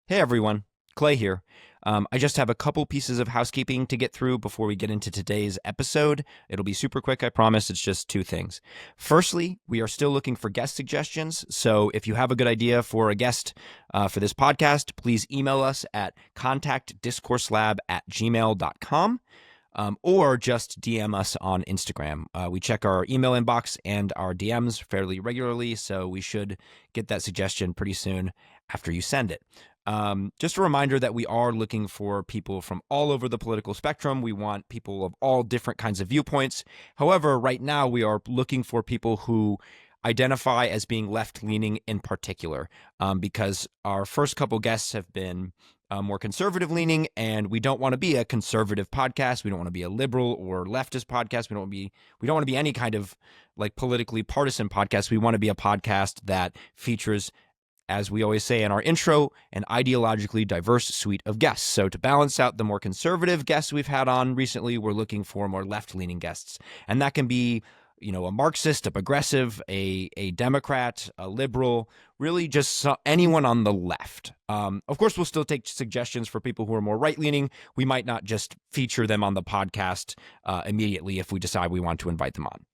Hey everyone, Clay here. I just have a couple pieces of housekeeping to get through before we get into today's episode. It'll be super quick, I promise. It's just two things. Firstly, we are still looking for guest suggestions. So if you have a good idea for a guest for this podcast, please email us at contactdiscourselab@gmail.com. Or just DM us on Instagram. We check our email inbox and our DMs fairly regularly, so we should get that suggestion pretty soon after you send it. Just a reminder that we are looking for people from all over the political spectrum. We want people of all different kinds of viewpoints. However, right now we are looking for people who identify as being left-leaning in particular, because our first couple guests have been more conservative leaning, and we don't want to be a conservative podcast. We don't want to be a liberal or leftist podcast. We don't want to be any kind of like politically partisan podcast. We want to be a podcast that features, as we always say in our intro, an ideologically diverse suite of guests. So to balance out the more conservative guests we've had on recently, we're looking for more left-leaning guests. And that can be, a Marxist, a progressive, a Democrat, a liberal, really just anyone on the left. Of course, we'll still take suggestions for people who are more right-leaning. We might not just feature them on the podcast immediately if we decide we want to invite them on.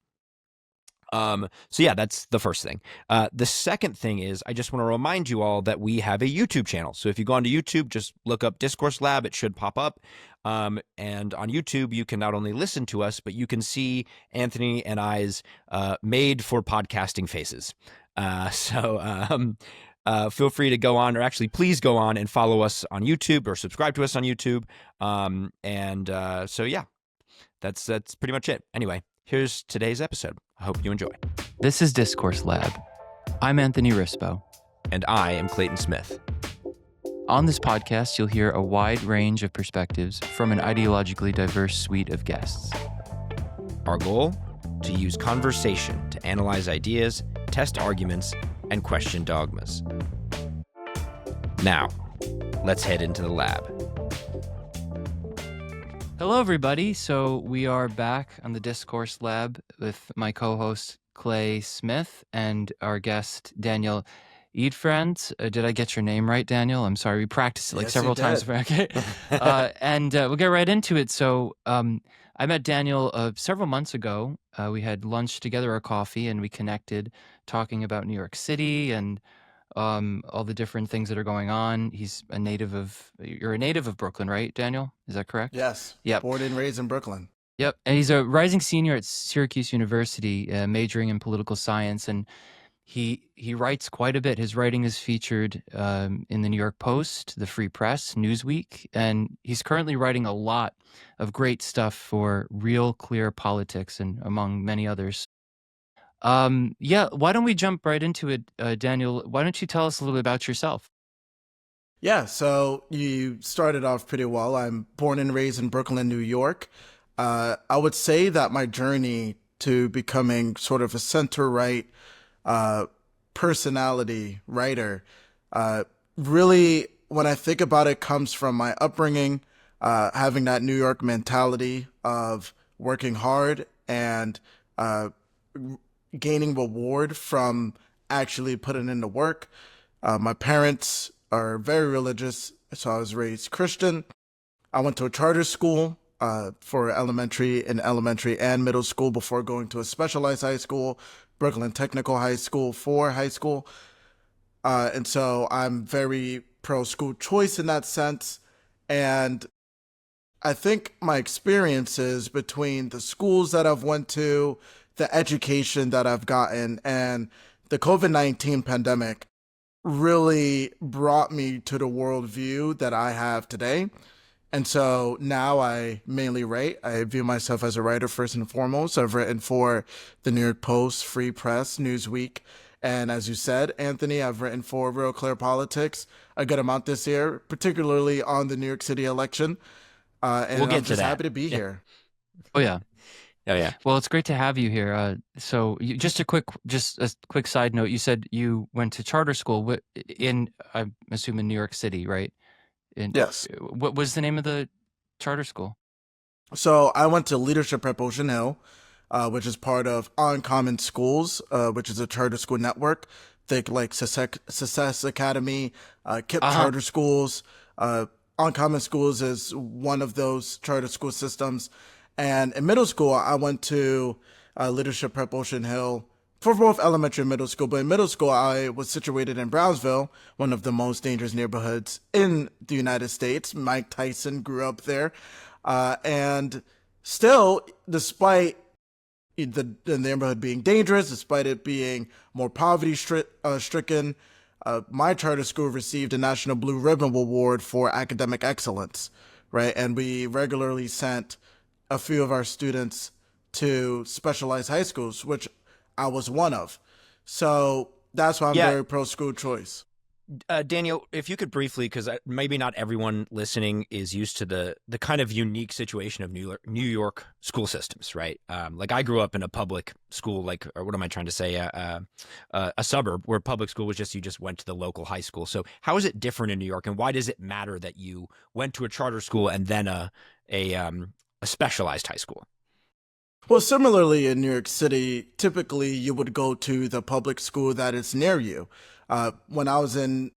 So yeah, that's the first thing. The second thing is I just want to remind you all that we have a YouTube channel. So if you go onto YouTube, just look up Discourse Lab. It should pop up. And on YouTube, you can not only listen to us, but you can see Anthony and I's made for podcasting faces. Feel free to go on, or actually please go on and follow us on YouTube or subscribe to us on YouTube. So yeah, that's pretty much it. Anyway, here's today's episode. I hope you enjoy. This is Discourse Lab. I'm Anthony Rispo. And I am Clayton Smith. On this podcast, you'll hear a wide range of perspectives from an ideologically diverse suite of guests. Our goal? To use conversation to analyze ideas, test arguments, and question dogmas. Now, let's head into the lab. Hello, everybody. So we are back on the Discourse Lab with my co-host, Clay Smith, and our guest, Daniel Idfresne. Did I get your name right, Daniel? I'm sorry. We practiced it several times. Okay. We'll get right into it. So I met Daniel several months ago. We had lunch together or coffee, and we connected talking about New York City and all the different things that are going on. You're a native of Brooklyn, right, Daniel? Is that correct? Yes. Yep. Born and raised in Brooklyn. Yep. And he's a rising senior at Syracuse University, majoring in political science. And he writes quite a bit. His writing is featured in the New York Post, the Free Press, Newsweek. And he's currently writing a lot of great stuff for Real Clear Politics and among many others. Why don't we jump right into it, Daniel? Why don't you tell us a little bit about yourself? Yeah, so you started off pretty well. I'm born and raised in Brooklyn, New York. I would say that my journey to becoming sort of a center-right personality writer, really, when I think about it, comes from my upbringing, having that New York mentality of working hard and gaining reward from actually putting in the work. My parents are very religious, so I was raised Christian. I went to a charter school for elementary and middle school before going to a specialized high school, Brooklyn Technical High School for high school. And so I'm very pro school choice in that sense. And I think my experiences between the schools that I've went to, the education that I've gotten, and the COVID-19 pandemic really brought me to the worldview that I have today. And so now I mainly write. I view myself as a writer first and foremost. I've written for the New York Post, Free Press, Newsweek. And as you said, Anthony, I've written for Real Clear Politics a good amount this year, particularly on the New York City election. And I'm just happy to be here. Oh, yeah. Oh yeah. Well, it's great to have you here. Just a quick side note. You said you went to charter school I'm assuming New York City, right? Yes. What was the name of the charter school? So I went to Leadership Prep Ocean Hill, which is part of Uncommon Schools, which is a charter school network think like Success Academy, KIPP charter schools, Uncommon Schools is one of those charter school systems. And in middle school, I went to Leadership Prep Ocean Hill for both elementary and middle school. But in middle school, I was situated in Brownsville, one of the most dangerous neighborhoods in the United States. Mike Tyson grew up there. And still, despite the neighborhood being dangerous, despite it being more poverty stricken, my charter school received a National Blue Ribbon Award for academic excellence, right? And we regularly sent a few of our students to specialized high schools, which I was one of. So that's why I'm very pro school choice. Daniel, if you could briefly, because maybe not everyone listening is used to the kind of unique situation of New York school systems, right? Like I grew up in a public school, or what am I trying to say? A suburb where public school was you just went to the local high school. So how is it different in New York, and why does it matter that you went to a charter school and then a specialized high school? Well, similarly in New York City, typically you would go to the public school that is near you. When I was in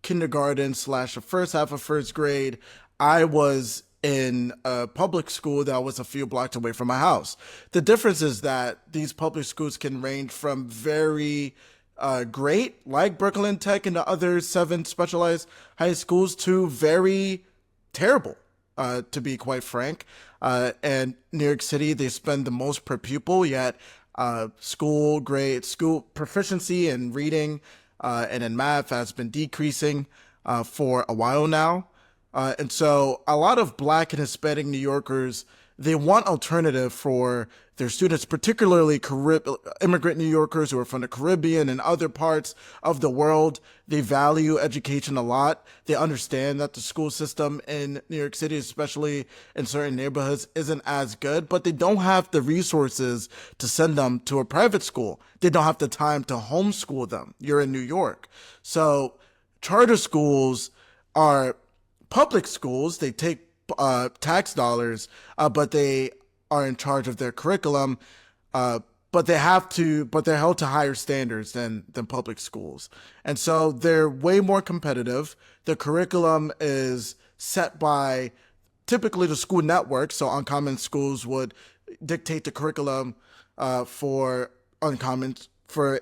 kindergarten / the first half of first grade, I was in a public school that was a few blocks away from my house. The difference is that these public schools can range from very great, like Brooklyn Tech and the other 7 specialized high schools, to very terrible, to be quite frank. And New York City, they spend the most per pupil, yet school proficiency in reading and in math has been decreasing for a while now. And so a lot of Black and Hispanic New Yorkers, they want alternative for their students, particularly immigrant New Yorkers who are from the Caribbean and other parts of the world. They value education a lot. They understand that the school system in New York City, especially in certain neighborhoods, isn't as good, but they don't have the resources to send them to a private school. They don't have the time to homeschool them. You're in New York. So charter schools are public schools. They take tax dollars, but they are in charge of their curriculum, but they're held to higher standards than public schools. And so they're way more competitive. The curriculum is set by typically the school network. So Uncommon Schools would dictate the curriculum for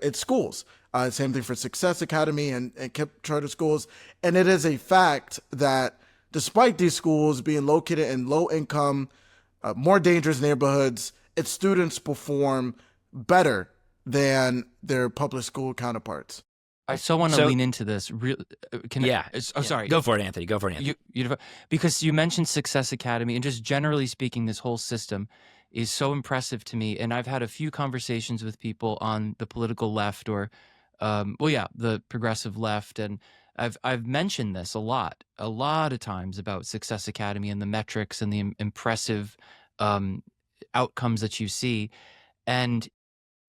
its schools. Same thing for Success Academy and KIPP charter schools. And it is a fact that despite these schools being located in low-income, more dangerous neighborhoods, its students perform better than their public school counterparts. I so want to lean into this. Sorry. Go for it, Anthony. Go for it, Anthony. Because you mentioned Success Academy, and just generally speaking, this whole system is so impressive to me. And I've had a few conversations with people on the political left or, the progressive left, and I've mentioned this a lot of times about Success Academy and the metrics and the impressive outcomes that you see. And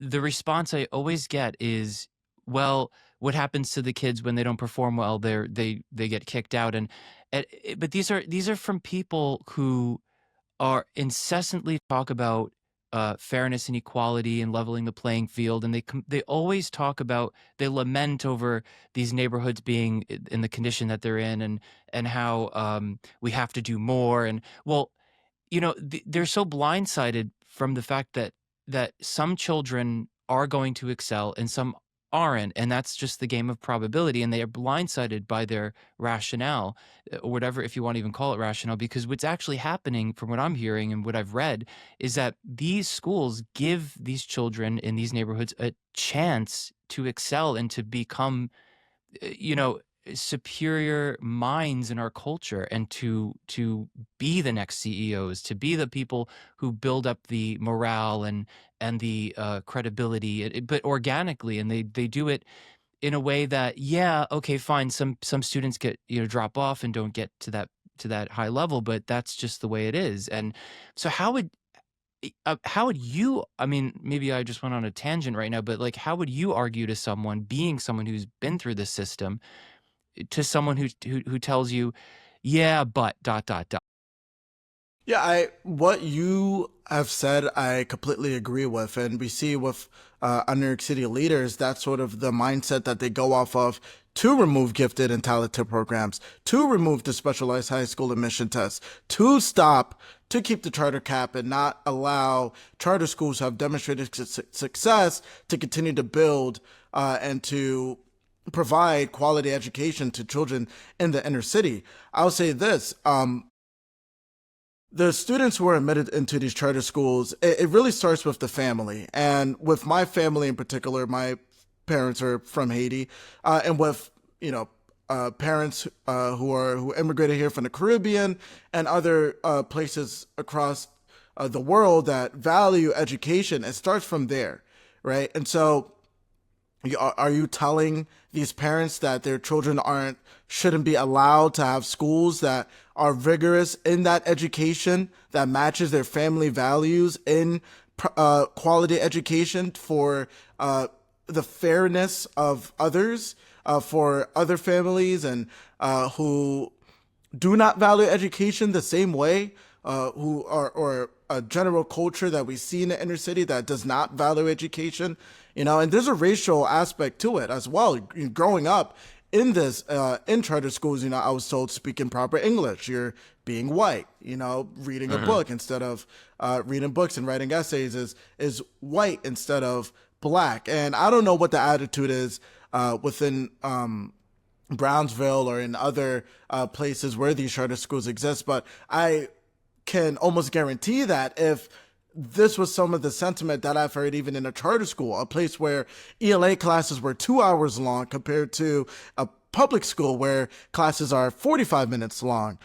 the response I always get is, well, what happens to the kids when they don't perform well? They get kicked out. But these are from people who are incessantly talk about fairness and equality and leveling the playing field, and they always talk about, they lament over these neighborhoods being in the condition that they're in, and how we have to do more. And they're so blindsided from the fact that some children are going to excel and some aren't, and that's just the game of probability, and they are blindsided by their rationale, or whatever, if you want to even call it rationale, because what's actually happening, from what I'm hearing and what I've read, is that these schools give these children in these neighborhoods a chance to excel and to become, superior minds in our culture, and to be the next CEOs, to be the people who build up the morale and the credibility, but organically, and they do it in a way that, okay, fine, some students get drop off and don't get to that high level, but that's just the way it is. And so how would you, I mean, maybe I just went on a tangent right now, but like, how would you argue to someone, being someone who's been through the system, to someone who tells you, but ... Yeah, what you have said, I completely agree with, and we see with our New York City leaders, that's sort of the mindset that they go off of to remove gifted and talented programs, to remove the specialized high school admission tests, to keep the charter cap and not allow charter schools who have demonstrated success to continue to build and to provide quality education to children in the inner city. I'll say this. The students who are admitted into these charter schools, it really starts with the family. And with my family in particular, my parents are from Haiti, and with, parents who immigrated here from the Caribbean and other places across the world that value education, it starts from there, right? And so are you telling these parents that their children shouldn't be allowed to have schools that are rigorous in that education that matches their family values in quality education for the fairness of others, for other families and who do not value education the same way, or a general culture that we see in the inner city that does not value education, and there's a racial aspect to it as well. Growing up in charter schools, I was told speaking proper English, you're being white, reading a book instead of reading books and writing essays is white instead of black. And I don't know what the attitude is within Brownsville or in other places where these charter schools exist, but I can almost guarantee that if this was some of the sentiment that I've heard even in a charter school, a place where ELA classes were 2 hours long compared to a public school where classes are 45 minutes long.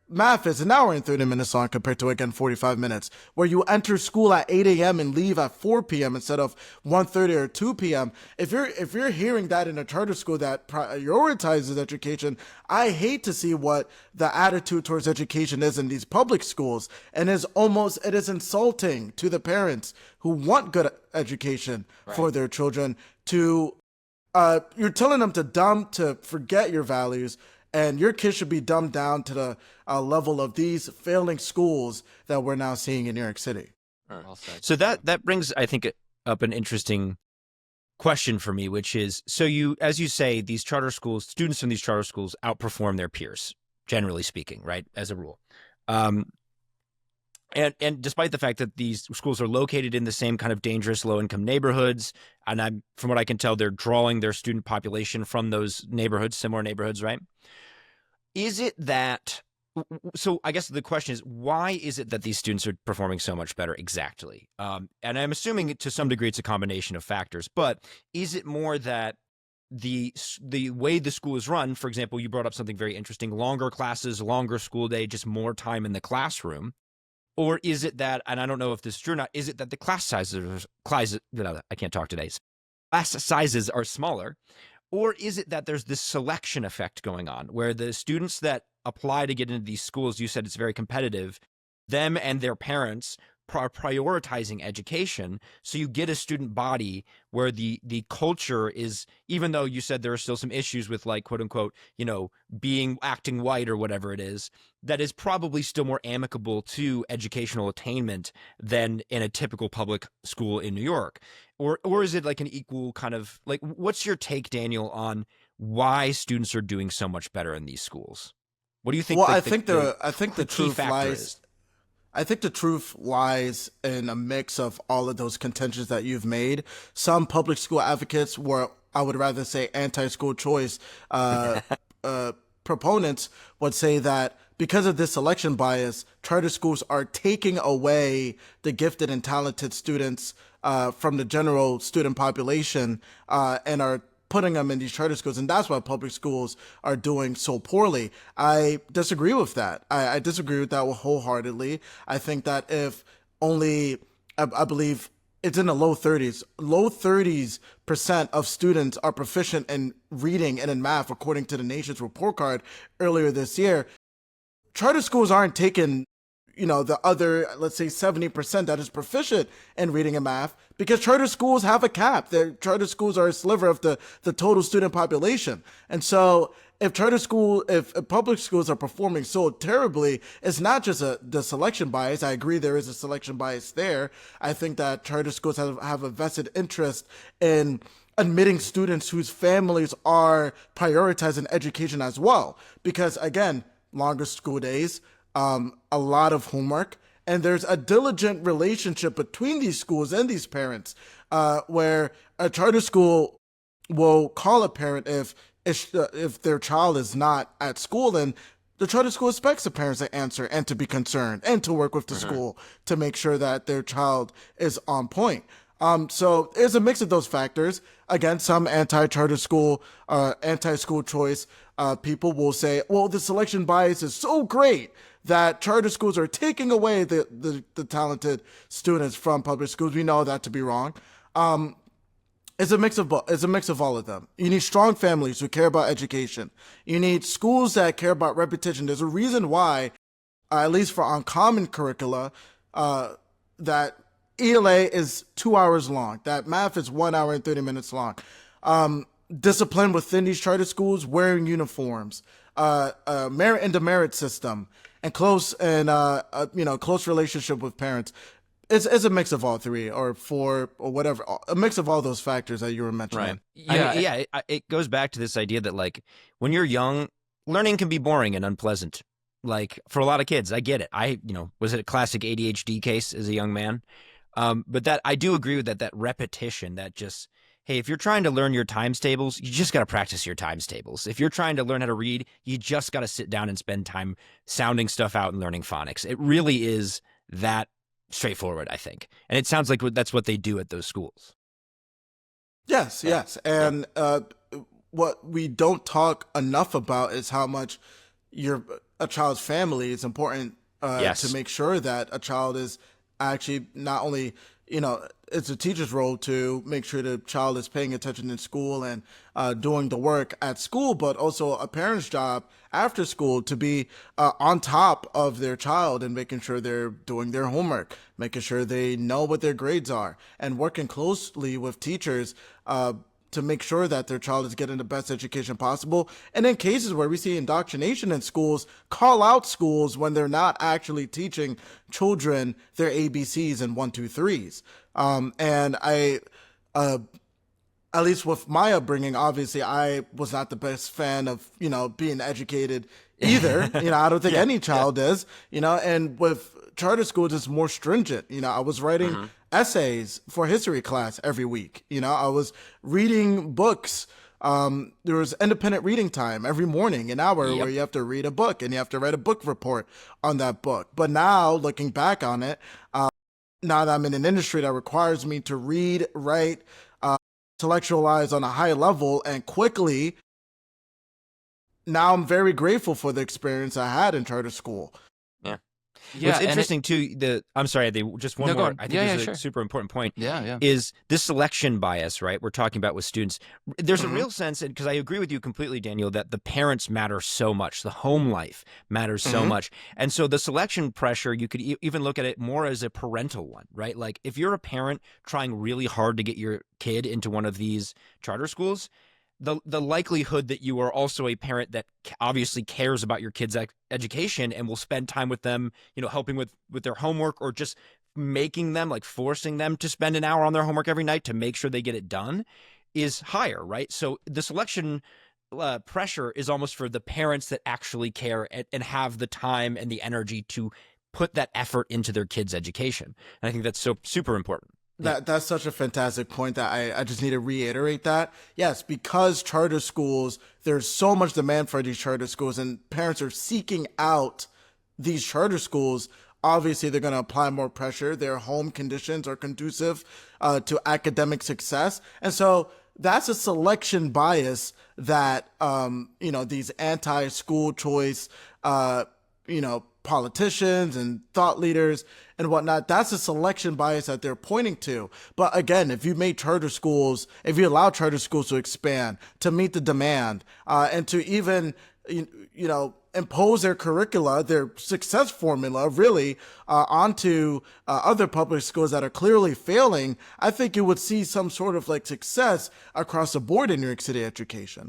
Math is an hour and 30 minutes long compared to, again, 45 minutes, where you enter school at 8 a.m. and leave at 4 p.m. instead of 1:30 or 2 p.m. If you're hearing that in a charter school that prioritizes education, I hate to see what the attitude towards education is in these public schools. And it is insulting to the parents who want good education for their children to, you're telling them to forget your values, and your kids should be dumbed down to the level of these failing schools that we're now seeing in New York City. Well said. So that brings, I think, up an interesting question for me, which is, so as you say, these charter schools, students from these charter schools outperform their peers, generally speaking, right, as a rule. And despite the fact that these schools are located in the same kind of dangerous low-income neighborhoods, and from what I can tell, they're drawing their student population from those neighborhoods, similar neighborhoods, right? Is it that, so I guess the question is, why is it that these students are performing so much better exactly? And I'm assuming to some degree it's a combination of factors, but is it more that the way the school is run, for example, you brought up something very interesting, longer classes, longer school day, just more time in the classroom? Or is it that, and I don't know if this is true or not, is it that the class sizes are smaller? Or is it that there's this selection effect going on where the students that apply to get into these schools, you said it's very competitive, them and their parents are prioritizing education. So you get a student body where the culture is, even though you said there are still some issues with, like, quote unquote, acting white or whatever it is, that is probably still more amicable to educational attainment than in a typical public school in New York. Or is it like an equal kind of, like, what's your take, Daniel, on why students are doing so much better in these schools? What do you think? Well, I think the truth lies. I think the truth lies in a mix of all of those contentions that you've made. Some public school advocates I would rather say anti-school choice proponents would say that because of this selection bias, charter schools are taking away the gifted and talented students from the general student population and are putting them in these charter schools, and that's why public schools are doing so poorly. I disagree with that. I disagree with that wholeheartedly. I think that if only, I believe it's in the low 30s% of students are proficient in reading and in math, according to the nation's report card earlier this year. Charter schools aren't taking the other, let's say 70% that is proficient in reading and math, because charter schools have a cap. Charter schools are a sliver of the total student population. And so if public schools are performing so terribly, it's not just the selection bias. I agree there is a selection bias there. I think that charter schools have a vested interest in admitting students whose families are prioritizing education as well. Because again, longer school days, a lot of homework, and there's a diligent relationship between these schools and these parents, where a charter school will call a parent if their child is not at school, and the charter school expects the parents to answer and to be concerned and to work with the school to make sure that their child is on point. So there's a mix of those factors. Again, some anti-charter school, anti-school choice people will say, well, the selection bias is so great that charter schools are taking away the talented students from public schools. We know that to be wrong. It's a mix of all of them. You need strong families who care about education. You need schools that care about repetition. There's a reason why, at least for uncommon curricula, that ELA is 2 hours long, that math is 1 hour and 30 minutes long. Discipline within these charter schools, wearing uniforms, merit and demerit system, and close relationship with parents. It's a mix of all three or four or whatever, a mix of all those factors that you were mentioning. Right. It goes back to this idea that like when you're young, learning can be boring and unpleasant. Like for a lot of kids, I get it. Was it a classic ADHD case as a young man? But that I do agree with that repetition, that just, hey, if you're trying to learn your times tables, you just got to practice your times tables. If you're trying to learn how to read, you just got to sit down and spend time sounding stuff out and learning phonics. It really is that straightforward, I think. And it sounds like that's what they do at those schools. Yes. And what we don't talk enough about is how much a child's family is important to make sure that a child is actually not only, it's a teacher's role to make sure the child is paying attention in school and doing the work at school, but also a parent's job after school to be on top of their child and making sure they're doing their homework, making sure they know what their grades are, and working closely with teachers to make sure that their child is getting the best education possible. And in cases where we see indoctrination in schools, call out schools when they're not actually teaching children their ABCs and 1, 2, 3s. And I, at least with my upbringing, obviously I was not the best fan of, being educated either. I don't think any child is, and with charter schools, it's more stringent. I was writing essays for history class every week. I was reading books. There was independent reading time every morning, an hour where you have to read a book and you have to write a book report on that book. But now, looking back on it, now that I'm in an industry that requires me to read, write, intellectualize on a high level and quickly, now I'm very grateful for the experience I had in charter school. What's interesting too, I'm sorry, just one more. I think this is a super important point. Is this selection bias, right? We're talking about with students. There's a real sense, because I agree with you completely, Daniel, that the parents matter so much. The home life matters so much. And so the selection pressure, you could even look at it more as a parental one, right? Like if you're a parent trying really hard to get your kid into one of these charter schools, the likelihood that you are also a parent that obviously cares about your kids' education and will spend time with them, helping with their homework or just making them, like forcing them to spend an hour on their homework every night to make sure they get it done is higher, right? So the selection pressure is almost for the parents that actually care and have the time and the energy to put that effort into their kids' education. And I think that's so super important. That's such a fantastic point that I just need to reiterate that. Yes, because charter schools, there's so much demand for these charter schools and parents are seeking out these charter schools. Obviously, they're going to apply more pressure. Their home conditions are conducive to academic success. And so that's a selection bias that, these anti-school choice, politicians and thought leaders and whatnot, that's a selection bias that they're pointing to. But again, if you allow charter schools to expand, to meet the demand, and to even, impose their curricula, their success formula, really, onto other public schools that are clearly failing, I think you would see some sort of success across the board in New York City education.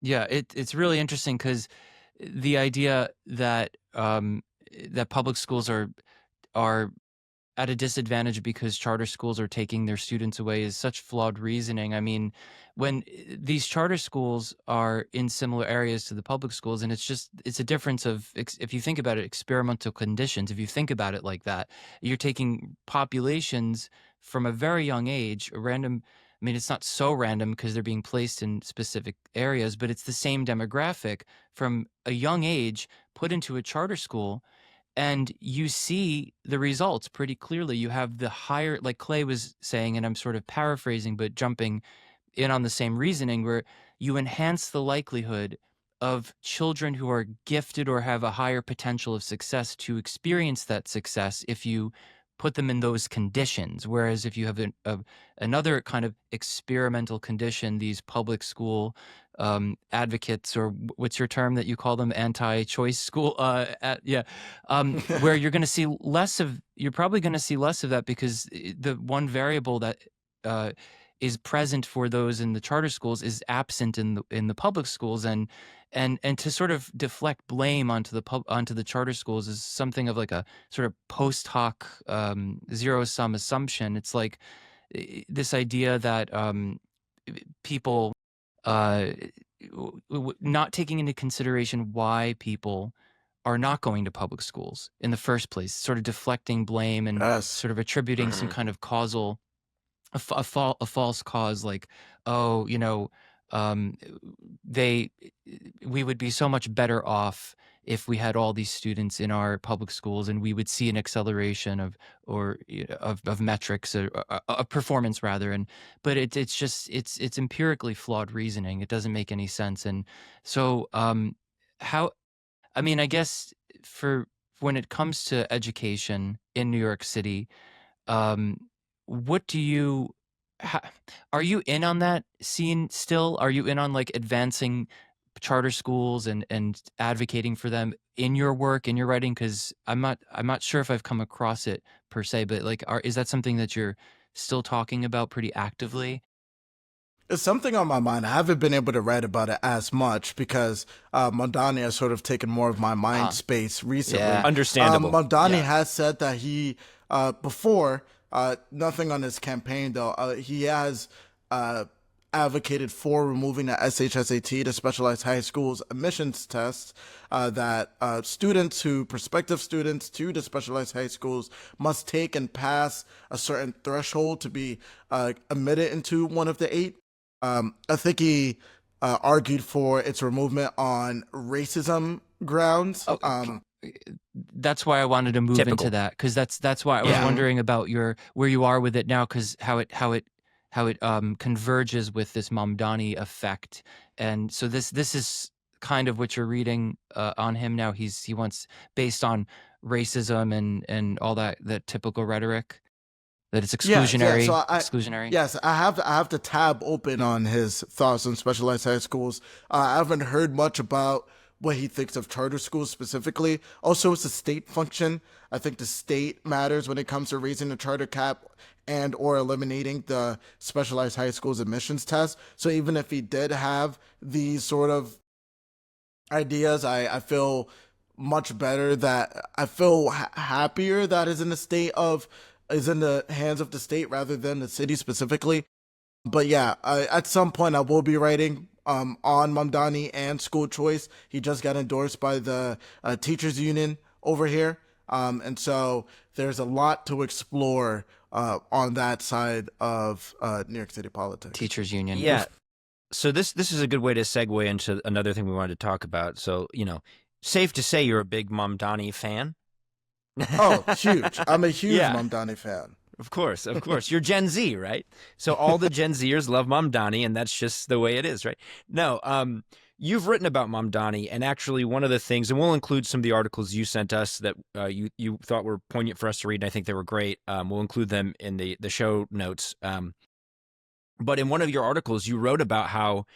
Yeah, it's really interesting because the idea that that public schools are at a disadvantage because charter schools are taking their students away is such flawed reasoning. I mean, when these charter schools are in similar areas to the public schools, and it's a difference of, if you think about it, experimental conditions. If you think about it like that, you're taking populations from a very young age, a random. I mean, it's not so random because they're being placed in specific areas, but it's the same demographic from a young age put into a charter school, and you see the results pretty clearly. You have the higher, like Clay was saying, and I'm sort of paraphrasing, but jumping in on the same reasoning, where you enhance the likelihood of children who are gifted or have a higher potential of success to experience that success if you put them in those conditions. Whereas if you have another kind of experimental condition, these public school advocates, or what's your term that you call them, anti-choice school, where you're going to see less of, you're probably going to see less of that, because the one variable that is present for those in the charter schools is absent in the public schools, and to sort of deflect blame onto the charter schools is something of like a sort of post hoc zero-sum assumption. It's like this idea that people not taking into consideration why people are not going to public schools in the first place, sort of deflecting blame and Yes. sort of attributing some kind of causal, a false cause, like, oh, we would be so much better off if we had all these students in our public schools, and we would see an acceleration of metrics, or of performance rather. But it's empirically flawed reasoning. It doesn't make any sense. And so I guess for when it comes to education in New York City, what do you are you in on that scene still? Are you in on like advancing charter schools and advocating for them in your work, in your writing? Because I'm not sure if I've come across it per se, but like, is that something that you're still talking about pretty actively? It's something on my mind. I haven't been able to write about it as much because Mamdani has sort of taken more of my mind space recently. Yeah. Understandable. Mamdani has said that he, before, nothing on his campaign though, he has advocated for removing the SHSAT, the Specialized High Schools admissions test, that prospective students to the Specialized High Schools must take and pass a certain threshold to be admitted into one of the 8. I think he argued for its removal on racism grounds. That's why I wanted to move into that, because that's why I was wondering about where you are with it now, because how it converges with this Mamdani effect. And so this is kind of what you're reading on him now. He wants, based on racism and all that typical rhetoric, that it's exclusionary. Exclusionary. Yes, I have the tab open on his thoughts on specialized high schools. I haven't heard much about what he thinks of charter schools specifically. Also, it's a state function. I think the state matters when it comes to raising the charter cap and or eliminating the specialized high schools admissions test. So even if he did have these sort of ideas, I feel much better, that I feel happier that is in the hands of the state rather than the city specifically. But yeah, at some point I will be writing on Mamdani and school choice. He just got endorsed by the teachers union over here. And so there's a lot to explore on that side of New York City politics. Teachers union. Yeah. So this is a good way to segue into another thing we wanted to talk about. So, safe to say you're a big Mamdani fan. Oh, huge. I'm a huge Mamdani fan. Of course. You're Gen Z, right? So all the Gen Zers love Mamdani, and that's just the way it is, right? No, you've written about Mamdani, and actually one of the things, and we'll include some of the articles you sent us that you thought were poignant for us to read, and I think they were great. We'll include them in the show notes. But in one of your articles, you wrote about how,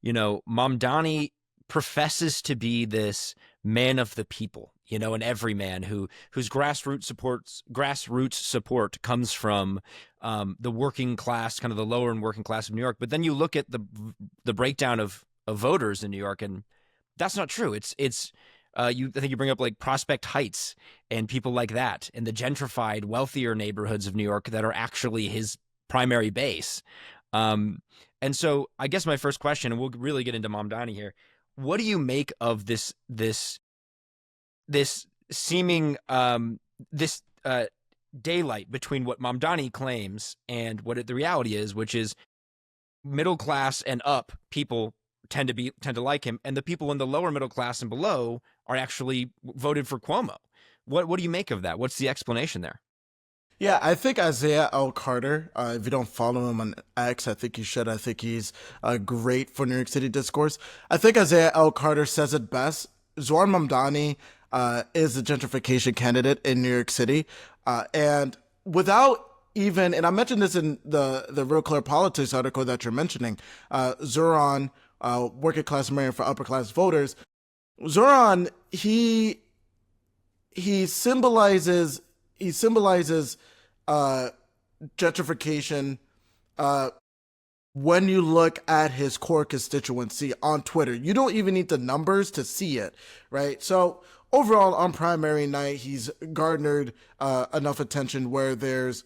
Mamdani professes to be this man of the people, an everyman whose grassroots support comes from the working class, kind of the lower and working class of New York. But then you look at the breakdown of of voters in New York, and that's not true. I think you bring up like Prospect Heights and people like that, and the gentrified, wealthier neighborhoods of New York that are actually his primary base. And so I guess my first question, and we'll really get into Mamdani here, what do you make of this seeming daylight between what Mamdani claims and what the reality is, which is middle class and up people tend to like him, and the people in the lower middle class and below are actually voted for Cuomo. What do you make of that? What's the explanation there? Yeah, I think Isaiah L. Carter, if you don't follow him on X, I think you should. I think he's great for New York City discourse. I think Isaiah L. Carter says it best. Zohran Mamdani is a gentrification candidate in New York City. And without even, and I mentioned this in the Real Clear Politics article that you're mentioning, Zohran, working class American for upper class voters, Zohran, he symbolizes gentrification when you look at his core constituency on Twitter. You don't even need the numbers to see it, right? So overall, on primary night, he's garnered enough attention where there's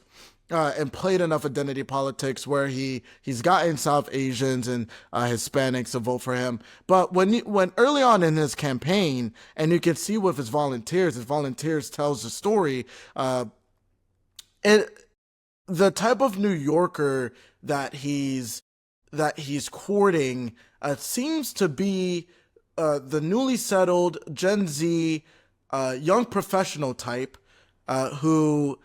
and played enough identity politics where he's gotten South Asians and Hispanics to vote for him. But when early on in his campaign, and you can see with his volunteers tells the story, the type of New Yorker that he's courting seems to be the newly settled Gen Z young professional type who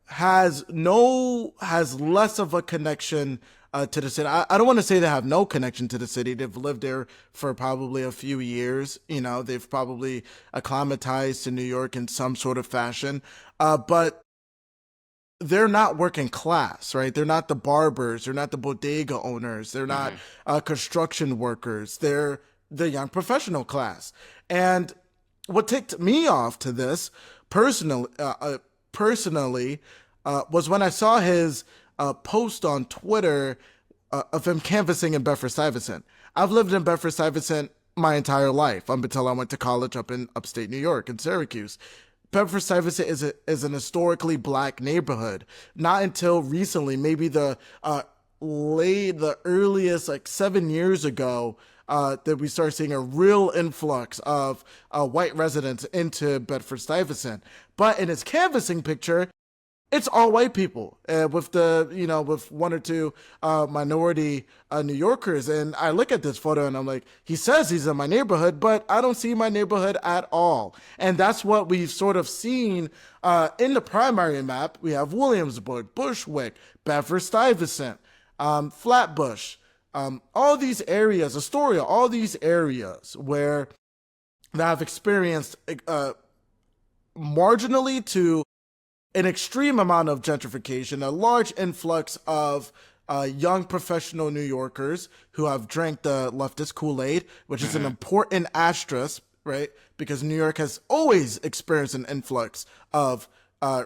has less of a connection to the city. I don't want to say they have no connection to the city. They've lived there for probably a few years. They've probably acclimatized to New York in some sort of fashion. But they're not working class, right? They're not the barbers. They're not the bodega owners. They're not construction workers. They're the young professional class. And what ticked me off to this personally, was when I saw his post on Twitter of him canvassing in Bedford-Stuyvesant. I've lived in Bedford-Stuyvesant my entire life up until I went to college up in upstate New York in Syracuse. Bedford-Stuyvesant is an historically black neighborhood. Not until recently, maybe the earliest, like 7 years ago, that we start seeing a real influx of white residents into Bedford-Stuyvesant. But in his canvassing picture, it's all white people with one or two minority New Yorkers. And I look at this photo and I'm like, he says he's in my neighborhood, but I don't see my neighborhood at all. And that's what we've sort of seen in the primary map. We have Williamsburg, Bushwick, Bedford-Stuyvesant, Flatbush, all these areas, Astoria, all these areas where that have experienced marginally to an extreme amount of gentrification, a large influx of young professional New Yorkers who have drank the leftist Kool-Aid, which is an important asterisk, right? Because New York has always experienced an influx of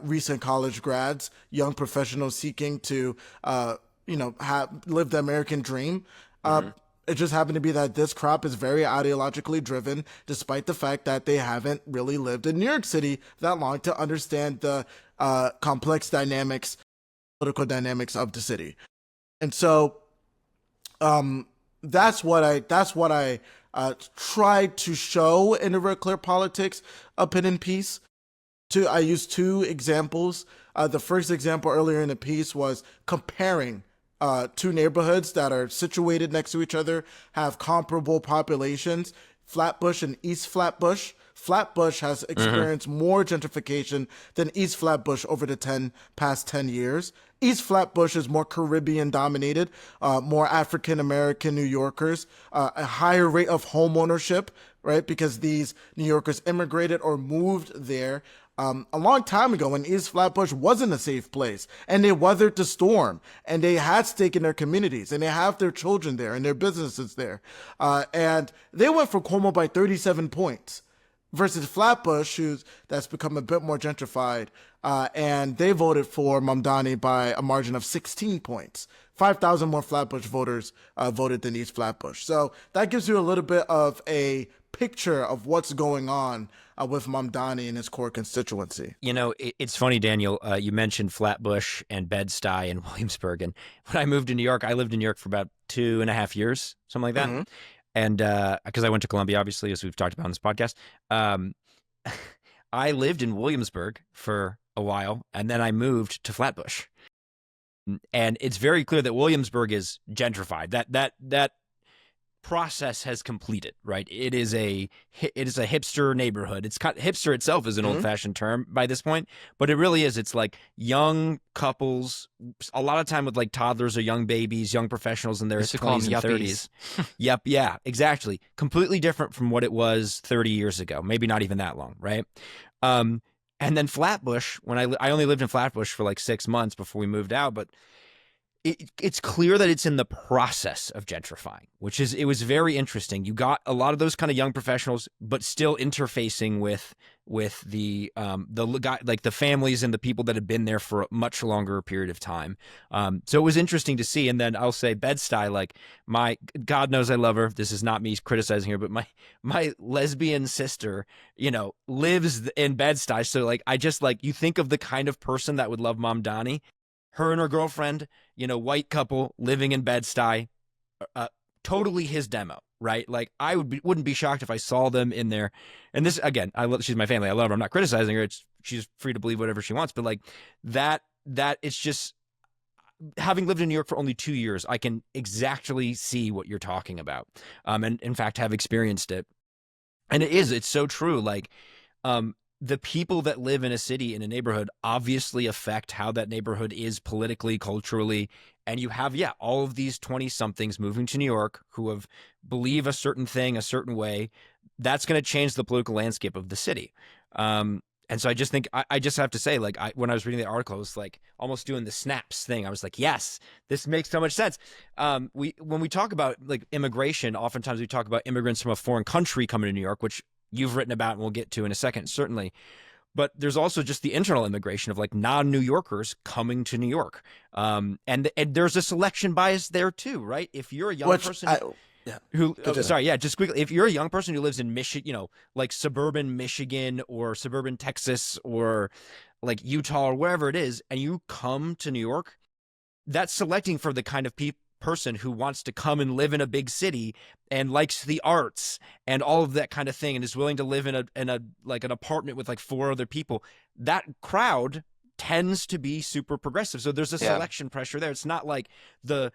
recent college grads, young professionals seeking to, live the American dream. It just happened to be that this crop is very ideologically driven, despite the fact that they haven't really lived in New York City that long to understand the complex dynamics, political dynamics of the city. And so that's what I tried to show in the Real Clear Politics opinion piece. I used two examples. The first example earlier in the piece was comparing two neighborhoods that are situated next to each other, have comparable populations, Flatbush and East Flatbush. Flatbush has experienced more gentrification than East Flatbush over the past 10 years. East Flatbush is more Caribbean dominated, more African American New Yorkers, a higher rate of home ownership, right? Because these New Yorkers immigrated or moved there a long time ago when East Flatbush wasn't a safe place, and they weathered the storm, and they had stake in their communities, and they have their children there and their businesses there. And they went for Cuomo by 37 points versus Flatbush, that's become a bit more gentrified, and they voted for Mamdani by a margin of 16 points. 5,000 more Flatbush voters voted than East Flatbush. So that gives you a little bit of a picture of what's going on with Mamdani and his core constituency. You know, it's funny, Daniel, you mentioned Flatbush and Bed-Stuy and Williamsburg. And when I moved to New York, I lived in New York for about 2.5 years, something like that. Mm-hmm. And because I went to Columbia, obviously, as we've talked about on this podcast, I lived in Williamsburg for a while, and then I moved to Flatbush. And it's very clear that Williamsburg is gentrified. That process has completed, right? It is a hipster neighborhood. It's hipster itself is an old-fashioned term by this point, but it really is. It's like young couples, a lot of time with like toddlers or young babies, young professionals in their 20s and 30s. Yep, yeah, exactly. Completely different from what it was 30 years ago. Maybe not even that long, right? And then Flatbush, when I only lived in Flatbush for like 6 months before we moved out, but it's clear that it's in the process of gentrifying, it was very interesting. You got a lot of those kind of young professionals, but still interfacing with the guy, like the families and the people that have been there for a much longer period of time. So it was interesting to see. And then I'll say Bed-Stuy, like God knows I love her. This is not me criticizing her, but my lesbian sister, lives in Bed-Stuy. So like, I just like, you think of the kind of person that would love Mamdani. Her and her girlfriend, white couple living in Bed-Stuy, totally his demo, right? Like I wouldn't be shocked if I saw them in there. And this again, she's my family. I love her. I'm not criticizing her. She's free to believe whatever she wants. But like that it's just, having lived in New York for only 2 years, I can exactly see what you're talking about. And in fact, have experienced it. And it's so true. Like, the people that live in a city, in a neighborhood, obviously affect how that neighborhood is politically, culturally. And you have, all of these 20-somethings moving to New York who believe a certain thing a certain way. That's going to change the political landscape of the city. And so I just think, I just have to say, like, when I was reading the article, I was like almost doing the snaps thing. I was like, yes, this makes so much sense. When we talk about like immigration, oftentimes we talk about immigrants from a foreign country coming to New York, which you've written about and we'll get to in a second, certainly. But there's also just the internal immigration of like non-New Yorkers coming to New York. And there's a selection bias there too, right? If you're a young person just quickly, if you're a young person who lives in Michigan, like suburban Michigan or suburban Texas or like Utah or wherever it is, and you come to New York, that's selecting for the kind of person who wants to come and live in a big city and likes the arts and all of that kind of thing and is willing to live in a like an apartment with like 4 other people. That crowd tends to be super progressive. So there's a selection pressure there. It's not like the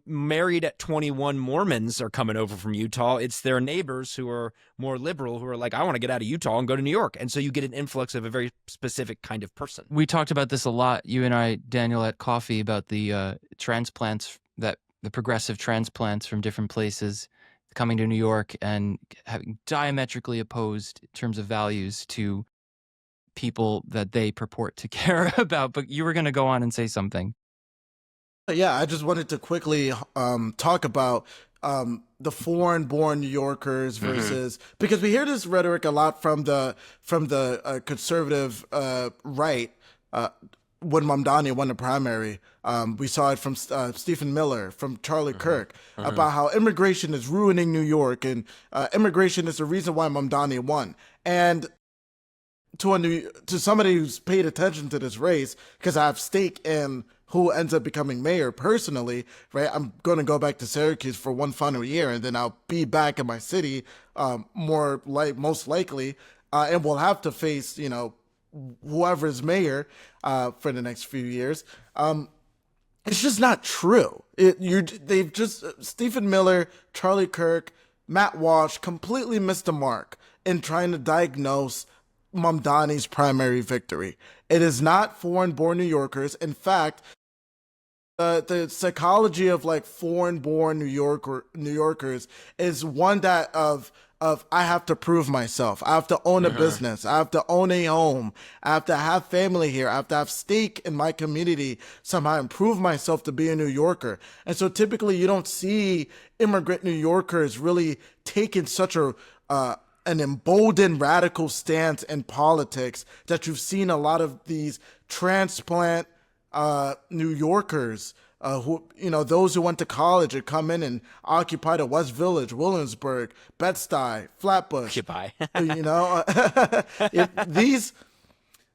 married at 21 Mormons are coming over from Utah. It's their neighbors who are more liberal, who are like, I want to get out of Utah and go to New York. And so you get an influx of a very specific kind of person. We talked about this a lot, you and I, Daniel, at coffee, about the transplants, the progressive transplants from different places coming to New York and having diametrically opposed in terms of values to people that they purport to care about. But you were going to go on and say something. Yeah, I just wanted to quickly talk about the foreign-born New Yorkers versus because we hear this rhetoric a lot from the conservative right. When Mamdani won the primary, we saw it from Stephen Miller, from Charlie Kirk, about how immigration is ruining New York and immigration is the reason why Mamdani won. And to somebody who's paid attention to this race, because I have stake in who ends up becoming mayor personally, right? I'm going to go back to Syracuse for one final year, and then I'll be back in my city, most likely, and we'll have to face, whoever's mayor for the next few years. It's just not true. Stephen Miller, Charlie Kirk, Matt Walsh completely missed the mark in trying to diagnose Mamdani's primary victory. It is not foreign-born New Yorkers. In fact, the psychology of like foreign-born New Yorkers is one that of I have to prove myself. I have to own a business. I have to own a home. I have to have family here. I have to have stake in my community, somehow improve myself to be a New Yorker. And so typically you don't see immigrant New Yorkers really taking such an emboldened radical stance in politics that you've seen a lot of these transplant New Yorkers who, those who went to college and come in and occupy the West Village, Williamsburg, Bed-Stuy, Flatbush. Goodbye.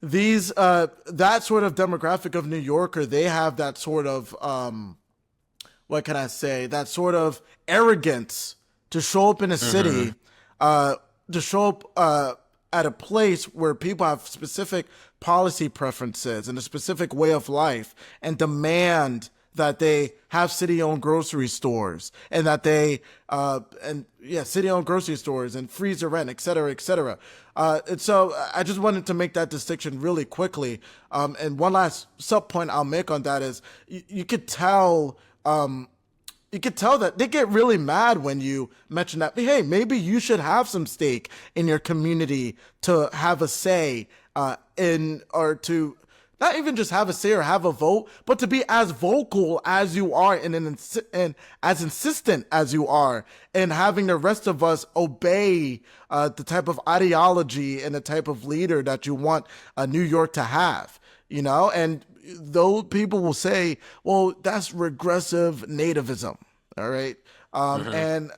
That sort of demographic of New Yorker, they have that sort of, what can I say? That sort of arrogance to show up in a city, to show up at a place where people have specific policy preferences and a specific way of life, and that they have city-owned grocery stores, and that they, city-owned grocery stores and freezer rent, et cetera, et cetera. And so I just wanted to make that distinction really quickly. And one last sub point I'll make on that is you could tell that they get really mad when you mention that, hey, maybe you should have some stake in your community to have a say or to not even just have a say or have a vote, but to be as vocal as you are and as insistent as you are, and having the rest of us obey the type of ideology and the type of leader that you want New York to have, and those people will say, well, that's regressive nativism. All right. And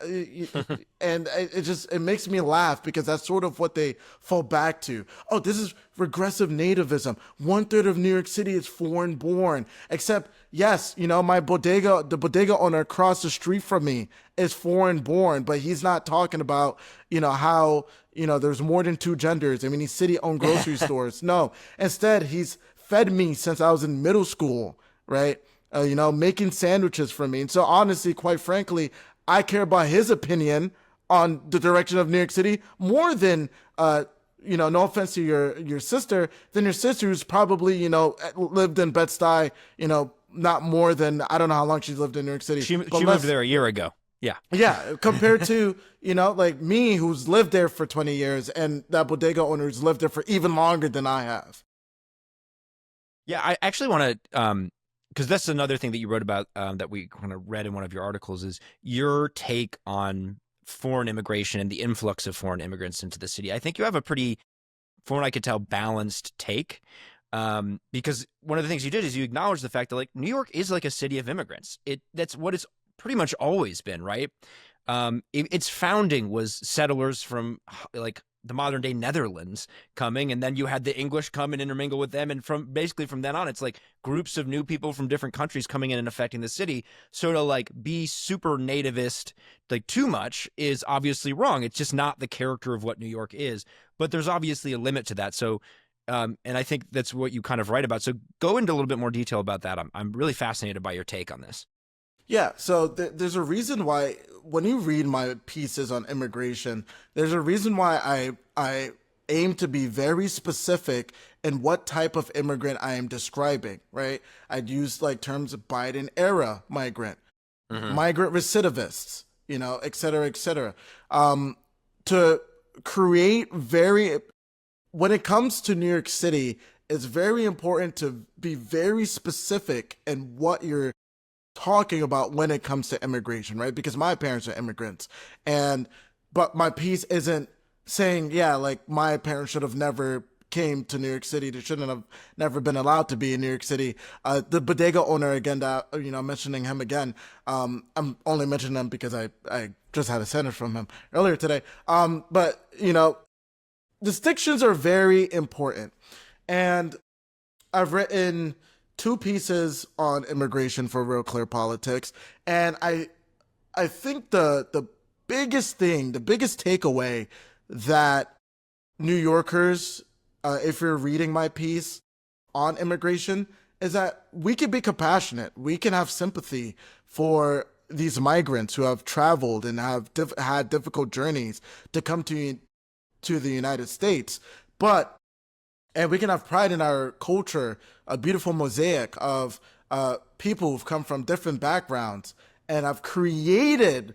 it makes me laugh because that's sort of what they fall back to. Oh, this is regressive nativism. 1/3 of New York City is foreign born, except yes, the bodega owner across the street from me is foreign born, but he's not talking about, how, there's more than two genders. I mean, he's city owned grocery stores. No, instead he's fed me since I was in middle school. Right. Making sandwiches for me. And so honestly, quite frankly, I care about his opinion on the direction of New York City more than, no offense to your sister, than your sister who's probably, lived in Bed-Stuy, not more than, I don't know how long she's lived in New York City. She moved there a year ago. Yeah. Yeah. Compared to, like me, who's lived there for 20 years, and that bodega owner who's lived there for even longer than I have. Yeah. I actually want to, because that's another thing that you wrote about that we kind of read in one of your articles, is your take on foreign immigration and the influx of foreign immigrants into the city. I think you have a pretty, from what I could tell, balanced take, because one of the things you did is you acknowledged the fact that like New York is like a city of immigrants. That's what it's pretty much always been, right? Its founding was settlers from like the modern day Netherlands coming, and then you had the English come and intermingle with them, and from then on, it's like groups of new people from different countries coming in and affecting the city. So to like be super nativist like too much is obviously wrong. It's just not the character of what New York is, but there's obviously a limit to that. So and I think that's what you kind of write about. So go into a little bit more detail about that. I'm really fascinated by your take on this. Yeah, so there's a reason why when you read my pieces on immigration, there's a reason why I aim to be very specific in what type of immigrant I am describing, right? I'd use like terms of Biden era migrant, migrant recidivists, et cetera, et cetera. To create when it comes to New York City, it's very important to be very specific in what you're talking about when it comes to immigration, right? Because my parents are immigrants, but my piece isn't saying, yeah, like my parents should have never came to New York City. They shouldn't have never been allowed to be in New York City. The bodega owner again, that mentioning him again. I'm only mentioning him because I just had a sentence from him earlier today. But distinctions are very important, and I've written 2 pieces on immigration for Real Clear Politics, and I think the biggest takeaway that New Yorkers, if you're reading my piece on immigration, is that we can be compassionate. We can have sympathy for these migrants who have traveled and have had difficult journeys to come to the United States, and we can have pride in our culture, a beautiful mosaic of people who've come from different backgrounds and have created,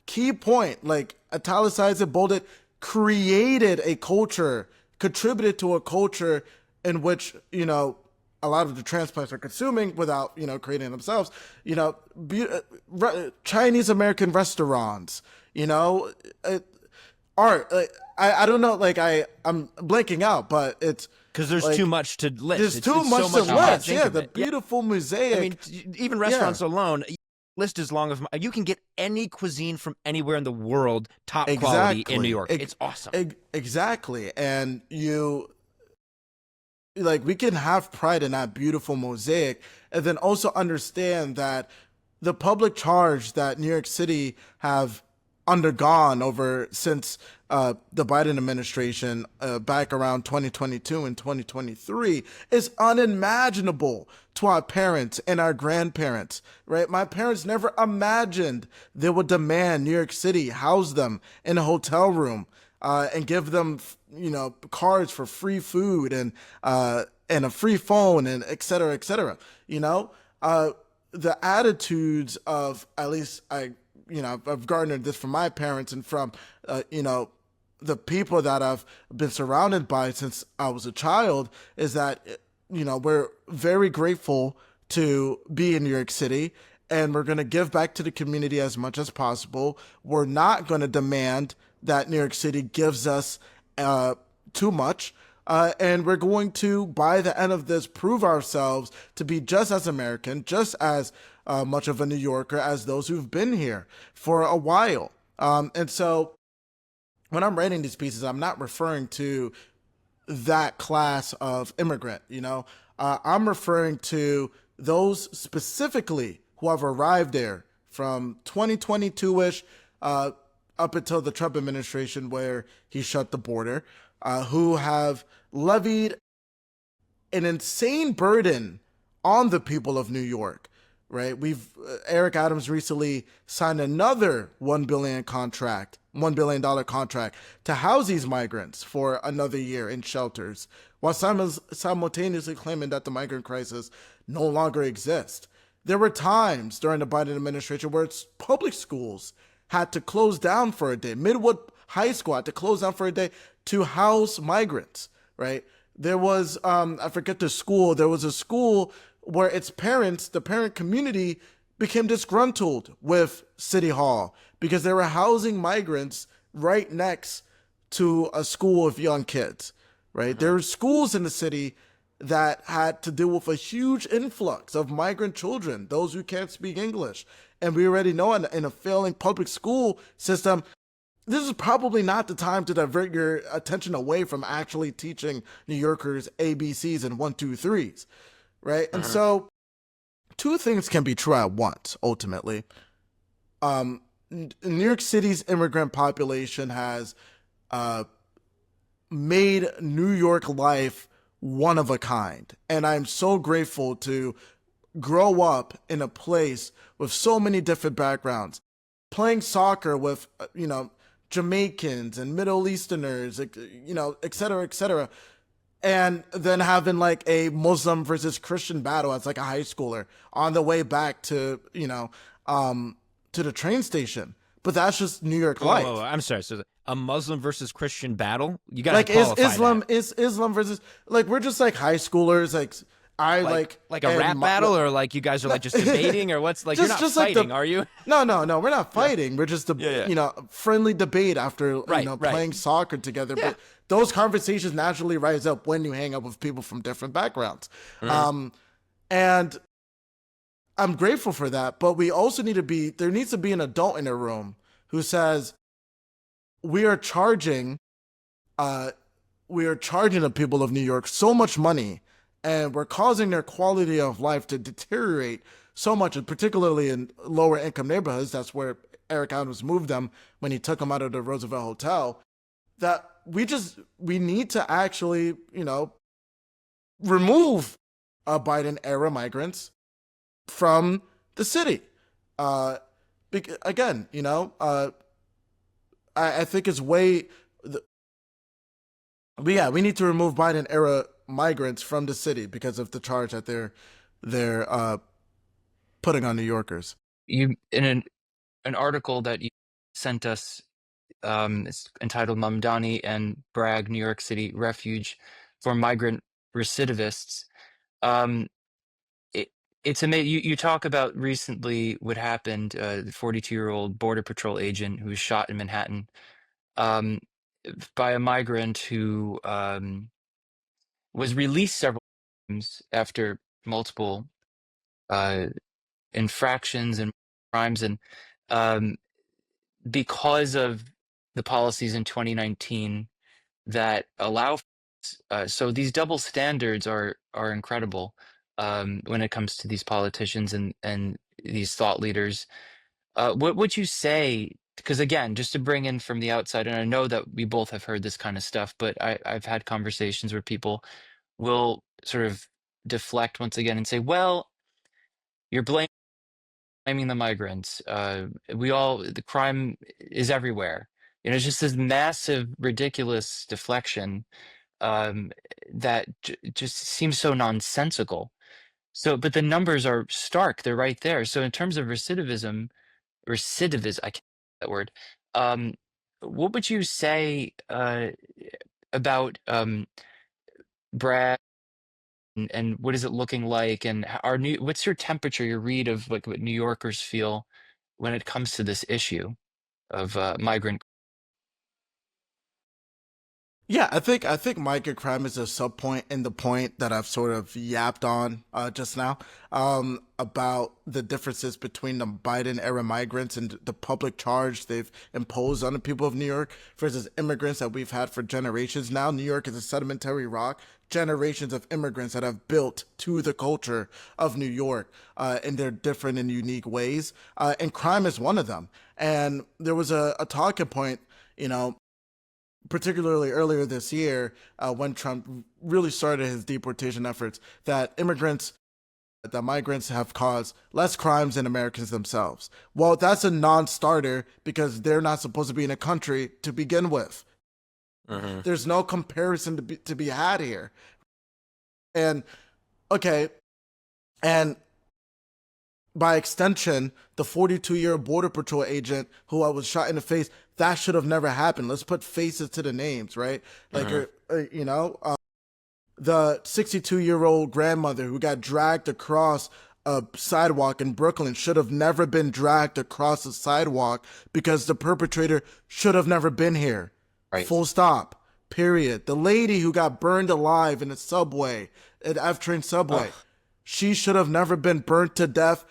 key point, like italicized it, bolded, created a culture, contributed to a culture in which, a lot of the transplants are consuming without, creating themselves, Chinese American restaurants, art. Like, I don't know. Like I'm blanking out, but it's Because there's too like much to list. there's It's too so much to much you can't list. think Yeah, of the it. Yeah. beautiful mosaic. I mean, even restaurants alone, list as long as you can get any cuisine from anywhere in the world, top quality in New York. It's awesome. Exactly, and we can have pride in that beautiful mosaic, and then also understand that the public charge that New York City have undergone over since the Biden administration back around 2022 and 2023 is unimaginable to our parents and our grandparents, right? My parents never imagined they would demand New York City house them in a hotel room and give them, cards for free food and a free phone and et cetera, et cetera. The attitudes of, at least I've garnered this from my parents and from, the people that I've been surrounded by since I was a child, is that, we're very grateful to be in New York City, and we're going to give back to the community as much as possible. We're not going to demand that New York City gives us too much. And we're going to, by the end of this, prove ourselves to be just as American, just as much of a New Yorker as those who've been here for a while. And so when I'm writing these pieces, I'm not referring to that class of immigrant, I'm referring to those specifically who have arrived there from 2022-ish up until the Trump administration, where he shut the border, who have levied an insane burden on the people of New York, right? Eric Adams recently signed another $1 billion contract to house these migrants for another year in shelters, while simultaneously claiming that the migrant crisis no longer exists. There were times during the Biden administration where public schools had to close down for a day. Midwood High School had to close down for a day to house migrants, right? There was, I forget the school, there was a school where its parents, the parent community, became disgruntled with City Hall because they were housing migrants right next to a school of young kids, right? There were schools in the city that had to deal with a huge influx of migrant children, those who can't speak English. And we already know in a failing public school system, this is probably not the time to divert your attention away from actually teaching New Yorkers ABCs and 1, 2, 3s, right? And so two things can be true at once, ultimately. New York City's immigrant population has made New York life one of a kind. And I'm so grateful to grow up in a place with so many different backgrounds, playing soccer with, Jamaicans and Middle Easterners, et cetera, et cetera. And then having like a Muslim versus Christian battle as like a high schooler on the way back to, to the train station. But that's just New York life. Oh, I'm sorry. So a Muslim versus Christian battle? You got to like qualify is Islam versus, like, we're just like high schoolers, like a rap battle, or like you guys are like just debating, or what's like, you're not fighting, are you? No, we're not fighting. Yeah. We're just friendly debate after playing soccer together. Yeah. But those conversations naturally rise up when you hang up with people from different backgrounds. And I'm grateful for that, but we also there needs to be an adult in a room who says, we are charging the people of New York so much money, and we're causing their quality of life to deteriorate so much, and particularly in lower income neighborhoods. That's where Eric Adams moved them when he took them out of the Roosevelt Hotel, that we need to actually, remove Biden era migrants from the city. Again, I think it's we need to remove Biden era migrants from the city because of the charge that they're putting on New Yorkers. You, in an article that you sent us, it's entitled "Mamdani and Bragg: New York City Refuge for Migrant Recidivists." It's amazing. You talk about recently what happened. The 42-year-old Border Patrol agent who was shot in Manhattan. um, by a migrant who was released several times after multiple uh, infractions and crimes, and um, because of the policies in 2019 that allow so these double standards are incredible when it comes to these politicians and these thought leaders. What would you say? Because again, just to bring in from the outside, and I know that we both have heard this kind of stuff, but I've had conversations where people will sort of deflect once again and say, "Well, you're blaming the migrants. The crime is everywhere." You know, it's just this massive, ridiculous deflection um, that just seems so nonsensical. So, but the numbers are stark; they're right there. So, in terms of recidivism, I can't say that word. Um, what would you say about Brad and what is it looking like? And what's your temperature, your read of like what New Yorkers feel when it comes to this issue of migrant? Yeah, I think migrant crime is a sub point in the point that I've sort of yapped on just now about the differences between the Biden era migrants and the public charge they've imposed on the people of New York versus immigrants that we've had for generations now. New York is a sedimentary rock. Generations of immigrants that have built to the culture of New York in their different and unique ways. And crime is one of them. And there was a talking point, you know, particularly earlier this year, when Trump really started his deportation efforts, that migrants have caused less crimes than Americans themselves. Well, that's a non-starter because they're not supposed to be in a country to begin with. Mm-hmm. There's no comparison to be had here. And okay, and by extension, the 42-year Border Patrol agent who I was shot in the face, that should have never happened. Let's put faces to the names, right? Like, the 62-year-old grandmother who got dragged across a sidewalk in Brooklyn should have never been dragged across the sidewalk because the perpetrator should have never been here. Right. Full stop. Period. The lady who got burned alive in a subway, at F train subway, she should have never been burnt to death.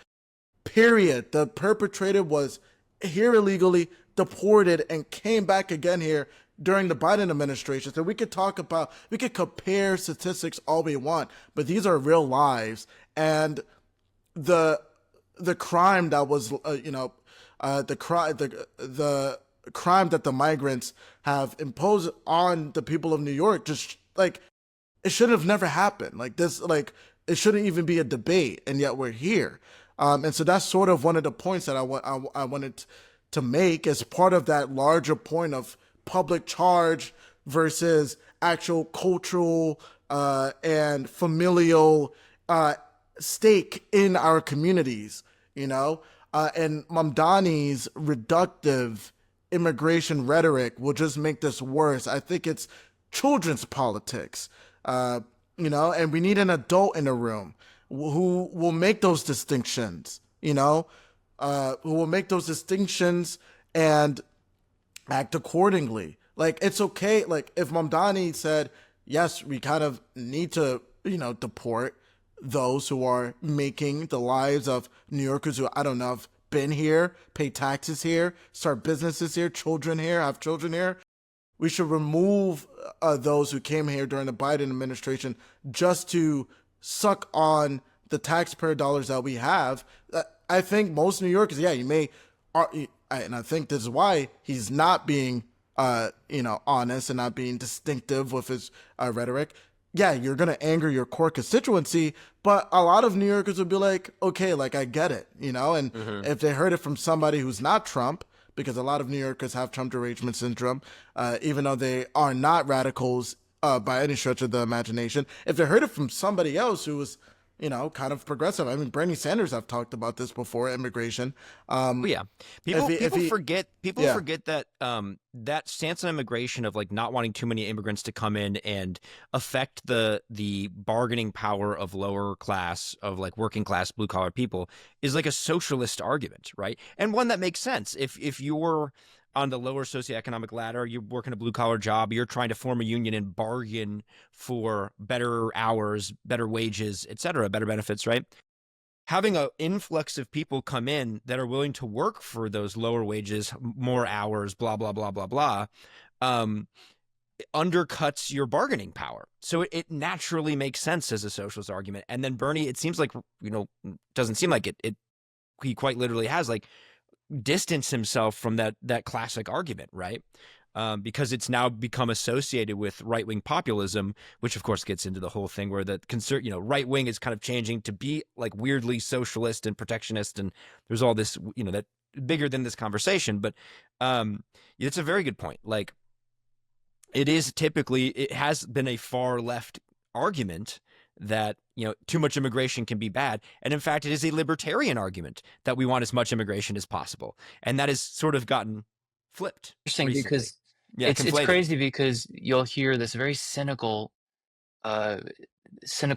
Period. The perpetrator was here illegally, deported, and came back again here during the Biden administration. So we could compare statistics all we want, but these are real lives. And the crime that was, the crime that the migrants have imposed on the people of New York, just like, it should have never happened. Like this, like, it shouldn't even be a debate, and yet we're here. And so that's sort of one of the points that I wanted to make as part of that larger point of public charge versus actual cultural and familial stake in our communities, you know? And Mamdani's reductive immigration rhetoric will just make this worse. I think it's children's politics, you know, and we need an adult in the room who will make those distinctions, you know, who will make those distinctions and act accordingly. Like, it's okay. Like, if Mamdani said, yes, we kind of need to, you know, deport those who are making the lives of New Yorkers who, I don't know, have been here, pay taxes here, start businesses here, children here, have children here. We should remove those who came here during the Biden administration just to suck on the taxpayer dollars that we have. I think most New Yorkers, yeah, and I think this is why he's not being, honest and not being distinctive with his rhetoric. Yeah, you're going to anger your core constituency, but a lot of New Yorkers would be like, okay, like, I get it, you know? And if they heard it from somebody who's not Trump, because a lot of New Yorkers have Trump derangement syndrome, even though they are not radicals by any stretch of the imagination. If they heard it from somebody else who was, you know, kind of progressive. I mean, Bernie Sanders, I've talked about this before, immigration. Yeah. People forget Yeah. that that stance on immigration of like not wanting too many immigrants to come in and affect the bargaining power of lower class, of like working class, blue collar people is like a socialist argument, right? And one that makes sense. If you're on the lower socioeconomic ladder, you're working a blue collar job, you're trying to form a union and bargain for better hours, better wages, et cetera, better benefits, right? Having an influx of people come in that are willing to work for those lower wages, more hours, blah, blah, blah, blah, blah, undercuts your bargaining power. So it naturally makes sense as a socialist argument. And then Bernie, it seems like, doesn't seem like it he quite literally has like distanced himself from that classic argument, right? Because it's now become associated with right-wing populism, which of course gets into the whole thing where the right wing is kind of changing to be like weirdly socialist and protectionist, and there's all this, that bigger than this conversation. But it's a very good point. Like, it has been a far left argument that too much immigration can be bad, and in fact, it is a libertarian argument that we want as much immigration as possible, and that has sort of gotten flipped. Interesting recently. because it's conflated. crazy because you'll hear this very cynical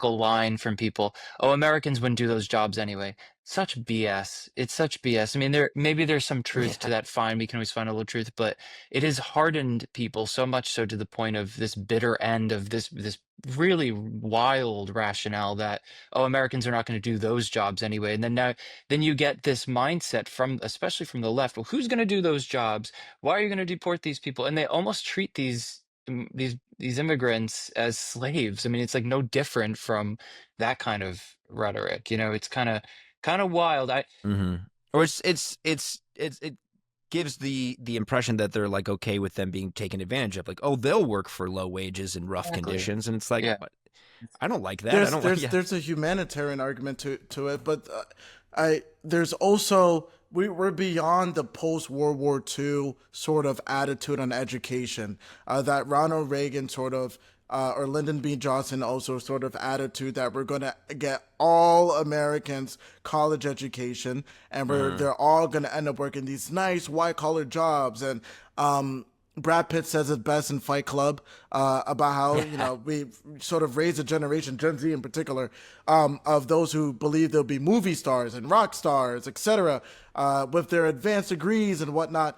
line from people. Oh, Americans wouldn't do those jobs anyway. Such BS. It's such BS. I mean, maybe there's some truth to that. Fine, we can always find a little truth, but it has hardened people so much so to the point of this bitter end of this really wild rationale that, oh, Americans are not going to do those jobs anyway. And then you get this mindset especially from the left. Well, who's going to do those jobs? Why are you going to deport these people? And they almost treat these immigrants as slaves. I mean, it's like no different from that kind of rhetoric. It's kind of wild. Or it gives the impression that they're like okay with them being taken advantage of, like, oh, they'll work for low wages and rough conditions, and it's like, I don't like that. There's a humanitarian argument to it, but there's also we're beyond the post-World War II sort of attitude on education that Ronald Reagan sort of or Lyndon B. Johnson also sort of attitude that we're going to get all Americans college education, and they're all going to end up working these nice white-collar jobs. And Brad Pitt says it best in Fight Club about how, we sort of raised a generation, Gen Z in particular, of those who believe they'll be movie stars and rock stars, etc., with their advanced degrees and whatnot.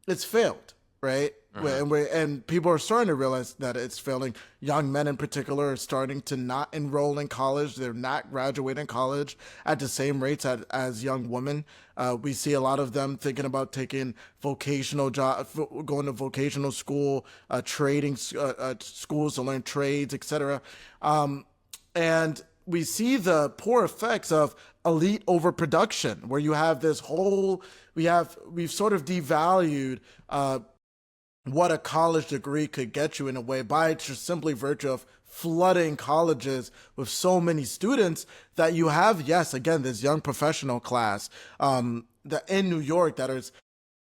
It's failed, right? And people are starting to realize that it's failing. Young men in particular are starting to not enroll in college. They're not graduating college at the same rates as young women. We see a lot of them thinking about taking vocational job, going to vocational school, trading schools to learn trades, etc. And we see the poor effects of elite overproduction, where you have this whole, we've sort of devalued what a college degree could get you in a way by just simply virtue of flooding colleges with so many students that you have, yes, again, this young professional class that in New York that is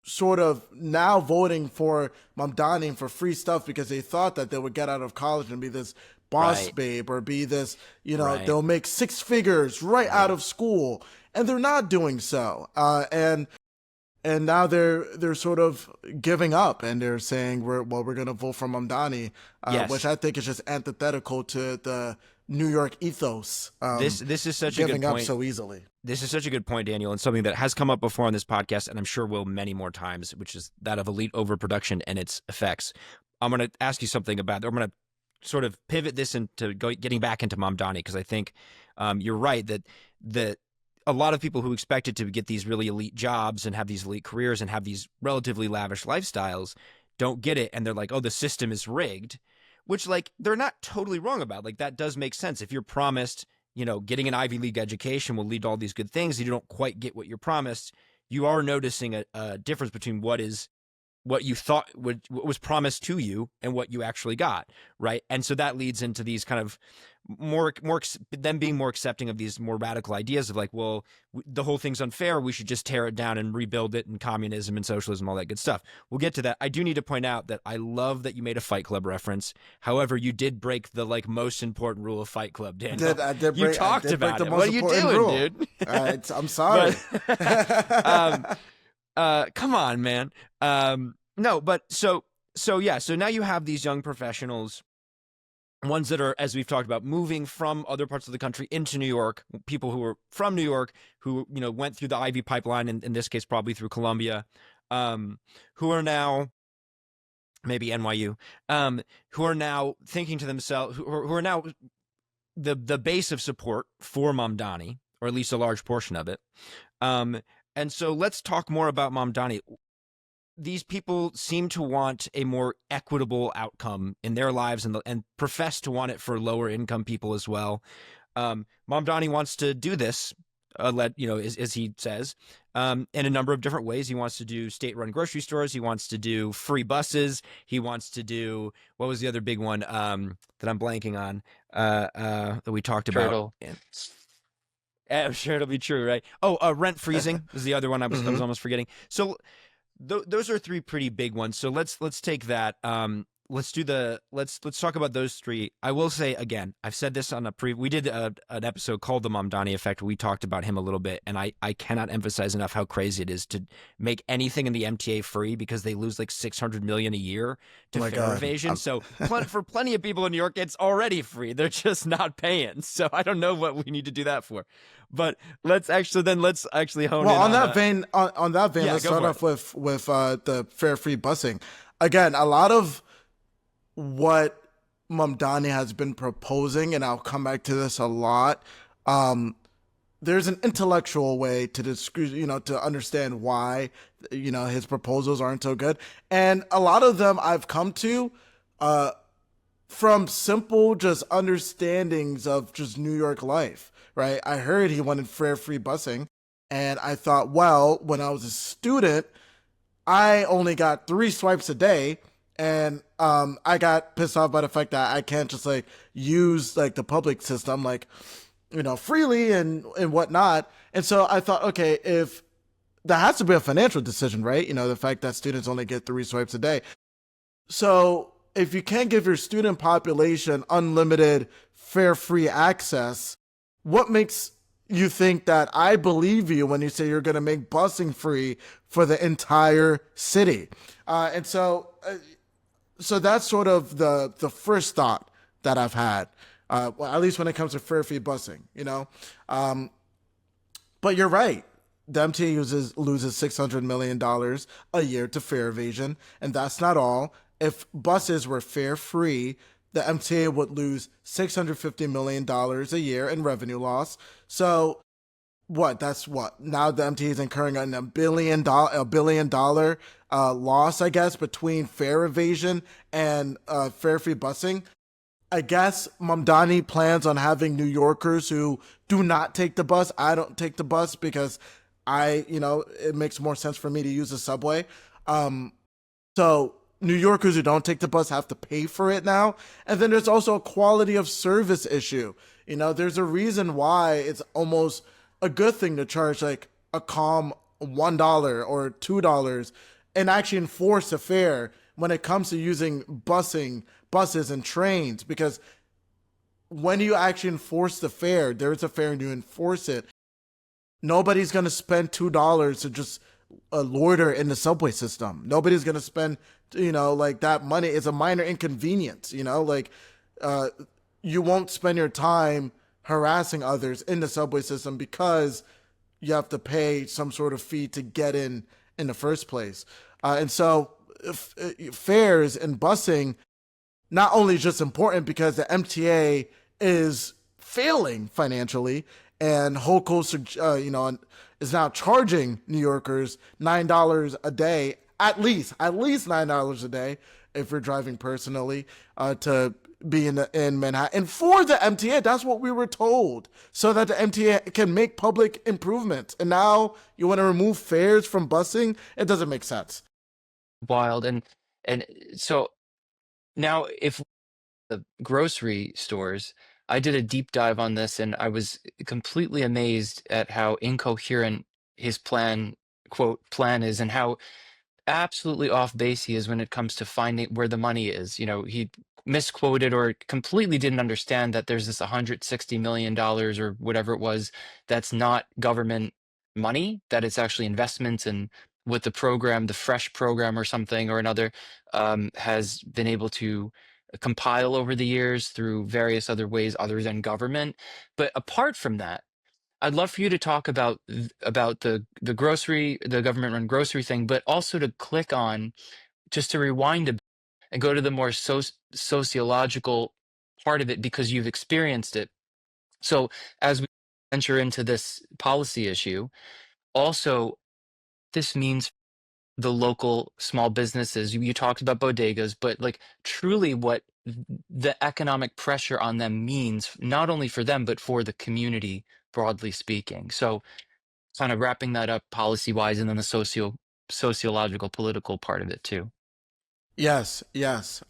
sort of now voting for Mamdani for free stuff because they thought that they would get out of college and be this boss babe or be this, they'll make six figures out of school, and they're not doing so. And now they're sort of giving up, and they're saying we're going to vote for Mamdani, which I think is just antithetical to the New York ethos. This is such a good point. Giving up so easily. This is such a good point, Daniel, and something that has come up before on this podcast, and I'm sure will many more times, which is that of elite overproduction and its effects. I'm going to ask you something about. I'm going to sort of pivot this into getting back into Mamdani, because I think you're right that a lot of people who expected to get these really elite jobs and have these elite careers and have these relatively lavish lifestyles don't get it. And they're like, oh, the system is rigged, which, like, they're not totally wrong about. Like, that does make sense. If you're promised, getting an Ivy League education will lead to all these good things, and you don't quite get what you're promised, you are noticing a difference between what you thought what was promised to you and what you actually got, right? And so that leads into these kind of them being more accepting of these more radical ideas of like, well, the whole thing's unfair, we should just tear it down and rebuild it, and communism and socialism, all that good stuff. We'll get to that. I do need to point out that I love that you made a Fight Club reference. However, you did break the most important rule of Fight Club, Daniel. You talked about it. What are you doing, dude? I'm sorry. Come on, man. No, but so now you have these young professionals, ones that are, as we've talked about, moving from other parts of the country into New York, people who are from New York, who, went through the Ivy pipeline, in this case, probably through Columbia, who are now maybe NYU, who are now thinking to themselves, who are now the base of support for Mamdani, or at least a large portion of it. And so let's talk more about Mamdani. These people seem to want a more equitable outcome in their lives, and profess to want it for lower income people as well. Mamdani wants to do this, as he says, in a number of different ways. He wants to do state-run grocery stores. He wants to do free buses. He wants to do, what was the other big one that I'm blanking on that we talked about? I'm sure it'll be true, right? Oh, rent freezing is the other one I was almost forgetting. So those are three pretty big ones. So let's take that. Let's talk about those three. I will say again, I've said this on we did an episode called The Mamdani Effect. We talked about him a little bit, and I cannot emphasize enough how crazy it is to make anything in the MTA free, because they lose like $600 million a year to fare evasion. So for plenty of people in New York, it's already free. They're just not paying. So I don't know what we need to do that for. But let's actually hone in. Well, on that vein, let's start off with the fare free busing. Again, a lot of what Mamdani has been proposing, and I'll come back to this a lot. There's an intellectual way to to understand why, his proposals aren't so good. And a lot of them I've come to, from simple just understandings of just New York life, right? I heard he wanted fare-free busing, and I thought, well, when I was a student, I only got 3 swipes a day, and I got pissed off by the fact that I can't just use the public system freely and whatnot. And so I thought, okay, if that has to be a financial decision, right? The fact that students only get 3 swipes a day. So if you can't give your student population unlimited fare-free access, what makes you think that I believe you when you say you're going to make busing free for the entire city? And so that's sort of the first thought that I've had, well, at least when it comes to fare-free busing, But you're right. The MTA loses $600 million a year to fare evasion, and that's not all. If buses were fare-free, the MTA would lose $650 million a year in revenue loss. So that's what? Now the MTA is incurring a $1 billion loss, I guess, between fare evasion and fare-free busing. I guess Mamdani plans on having New Yorkers who do not take the bus. I don't take the bus because it makes more sense for me to use the subway. So New Yorkers who don't take the bus have to pay for it now. And then there's also a quality of service issue. There's a reason why it's almost a good thing to charge a calm $1 or $2 and actually enforce a fare when it comes to using buses and trains, because when you actually enforce the fare, there's a fare and you enforce it, nobody's going to spend $2 to just loiter in the subway system. Nobody's going to spend, that money. It's a minor inconvenience, you won't spend your time harassing others in the subway system because you have to pay some sort of fee to get in the first place. And so fares and busing not only is just important because the MTA is failing financially, and HOCO, is now charging New Yorkers $9 a day, at least $9 a day if you're driving personally, to be in Manhattan. And for the MTA, that's what we were told, so that the MTA can make public improvements. And now you want to remove fares from busing? It doesn't make sense. Wild. And so now, if the grocery stores, I did a deep dive on this, and I was completely amazed at how incoherent his quote plan is, and how absolutely off base he is when it comes to finding where the money is. He misquoted or completely didn't understand that there's this $160 million or whatever it was that's not government money, that it's actually investments, and what the program, the Fresh program or something or another, has been able to compile over the years through various other ways other than government. But apart from that, I'd love for you to talk about the government run grocery thing, but also to click on, just to rewind a bit and go to the more sociological part of it, because you've experienced it. So as we venture into this policy issue, also this means the local small businesses. You talked about bodegas, but like truly what the economic pressure on them means, not only for them, but for the community, broadly speaking. So kind of wrapping that up policy wise, and then the sociological, political part of it too. Yes, yes.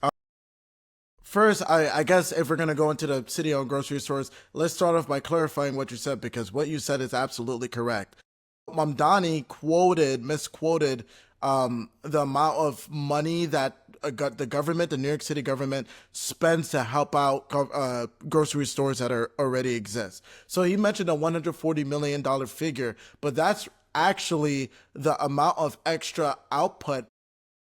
First, I guess if we're going to go into the city-owned grocery stores, let's start off by clarifying what you said, because what you said is absolutely correct. Mamdani misquoted the amount of money that the government, the New York City government, spends to help out grocery stores that already exist. So he mentioned a $140 million figure, but that's actually the amount of extra output,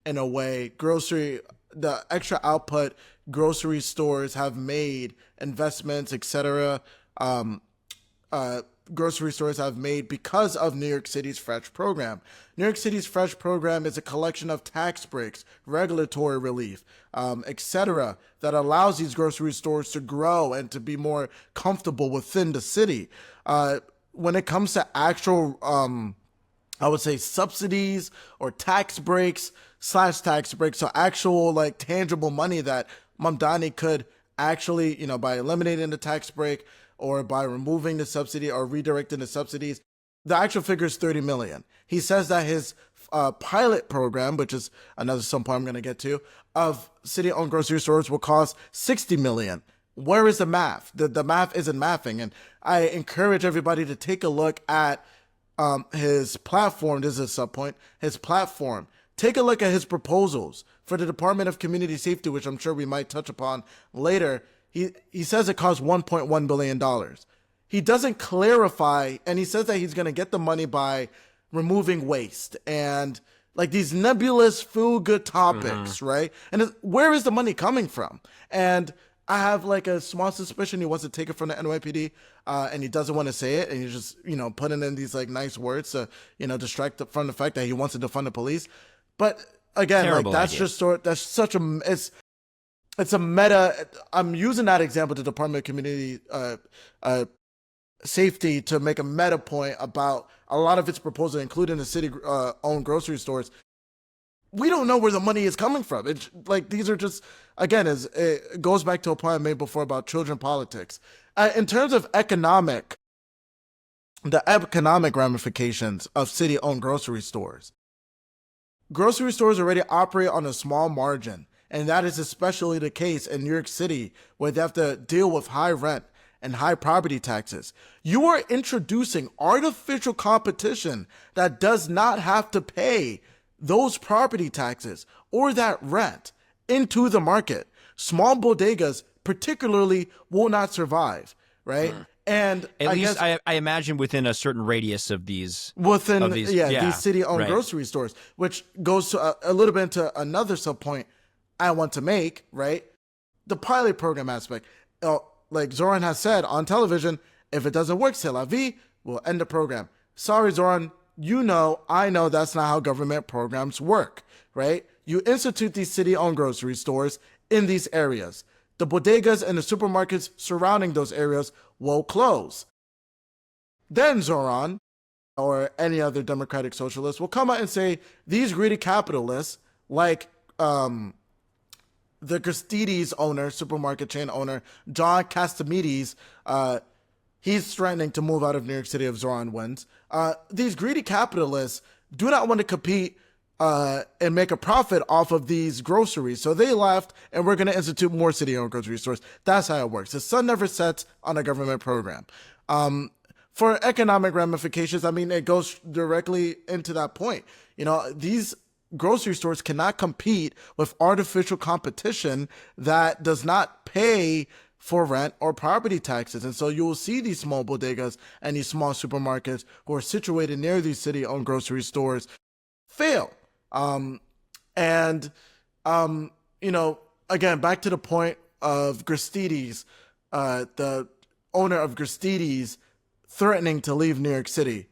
in a way, the extra output grocery stores have made, investments, etc. Grocery stores have made because of New York City's Fresh program. New York City's Fresh program is a collection of tax breaks, regulatory relief, etc., that allows these grocery stores to grow and to be more comfortable within the city. When it comes to actual, I would say, subsidies or tax breaks / tax breaks, so actual like tangible money that Mamdani could actually, by eliminating the tax break or by removing the subsidy or redirecting the subsidies, the actual figure is 30 million. He says that his pilot program, which is another some point I'm going to get to, of city-owned grocery stores will cost 60 million. Where is the math? The math isn't mathing. And I encourage everybody to take a look at his platform. This is a sub point. His platform. Take a look at his proposals for the Department of Community Safety, which I'm sure we might touch upon later. He says it costs $1.1 billion. He doesn't clarify, and he says that he's going to get the money by removing waste and like these nebulous feel-good topics, right? And where is the money coming from? And I have like a small suspicion he wants to take it from the NYPD, and he doesn't want to say it, and he's just, putting in these like nice words to, distract from the fact that he wants to defund the police. But again, Terrible like that's such a, it's a meta. I'm using that example, the Department of Community Safety, to make a meta point about a lot of its proposals, including the city-owned grocery stores. We don't know where the money is coming from. It's like, these are just, again, it goes back to a point I made before about children politics. In terms of the economic ramifications of city-owned grocery stores. Grocery stores already operate on a small margin, and that is especially the case in New York City, where they have to deal with high rent and high property taxes. You are introducing artificial competition that does not have to pay those property taxes or that rent into the market. Small bodegas particularly will not survive, right? And at least I imagine within a certain radius of these. These city-owned grocery stores, which goes to a little bit into another subpoint I want to make, right? The pilot program aspect. Like Zohran has said on television, if it doesn't work, c'est la vie, we'll end the program. Sorry, Zohran, I know that's not how government programs work, right? You institute these city-owned grocery stores in these areas. The bodegas and the supermarkets surrounding those areas will close. Then Zohran, or any other democratic socialist, will come out and say, these greedy capitalists, like the Gristedes owner, supermarket chain owner, John Castimedes, he's threatening to move out of New York City if Zohran wins. These greedy capitalists do not want to compete and make a profit off of these groceries. So they left, and we're going to institute more city-owned grocery stores. That's how it works. The sun never sets on a government program. For economic ramifications, I mean, it goes directly into that point. These grocery stores cannot compete with artificial competition that does not pay for rent or property taxes. And so you will see these small bodegas and these small supermarkets who are situated near these city-owned grocery stores fail. Again, back to the point of Gristedes, the owner of Gristedes threatening to leave New York City.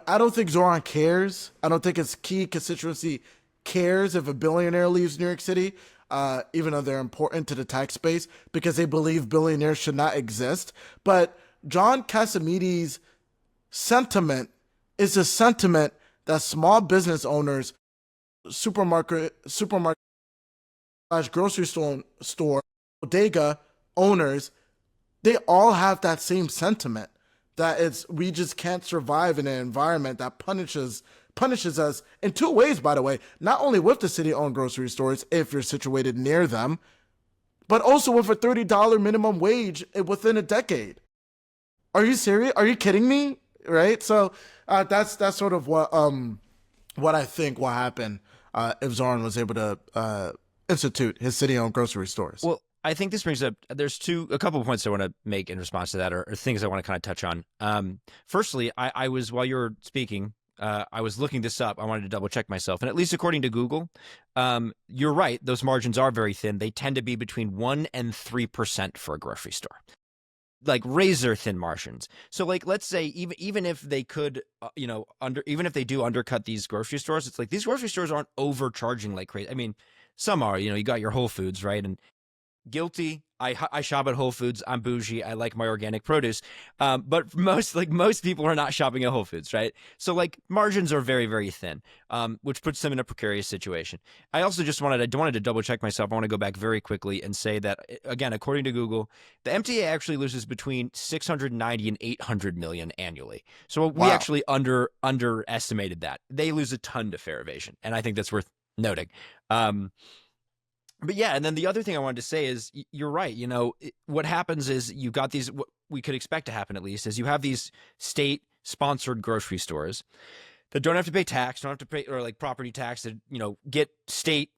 I don't think Zohran cares. I don't think his key constituency cares if a billionaire leaves New York City, even though they're important to the tax base, because they believe billionaires should not exist. But John Casamides' sentiment is a sentiment that small business owners, supermarket / grocery store, bodega owners, they all have that same sentiment, that we just can't survive in an environment that punishes us in two ways, by the way, not only with the city-owned grocery stores if you're situated near them, but also with a $30 minimum wage within a decade. Are you serious? Are you kidding me? Right? So that's sort of what I think will happen if Zohran was able to institute his city-owned grocery stores. Well, I think this brings up, there's a couple of points I want to make in response to that, or things I want to kind of touch on. Firstly, I was, while you were speaking, I was looking this up. I wanted to double check myself. And at least according to Google, you're right. Those margins are very thin. They tend to be between 1% and 3% for a grocery store, like razor thin margins. So like, let's say even if they could, even if they do undercut these grocery stores, it's like these grocery stores aren't overcharging like crazy. I mean, some are, you got your Whole Foods, right? And guilty. I shop at Whole Foods. I'm bougie. I like my organic produce. But most people are not shopping at Whole Foods, right? So like margins are very, very thin, which puts them in a precarious situation. I also just wanted to double check myself. I want to go back very quickly and say that, again, according to Google, the MTA actually loses between 690 and 800 million annually. So we actually underestimated that. They lose a ton to fare evasion, and I think that's worth noting. But yeah, and then the other thing I wanted to say is you're right. What happens is you got these, what we could expect to happen at least, is you have these state-sponsored grocery stores that don't have to pay tax, don't have to pay, or like property tax, that, get state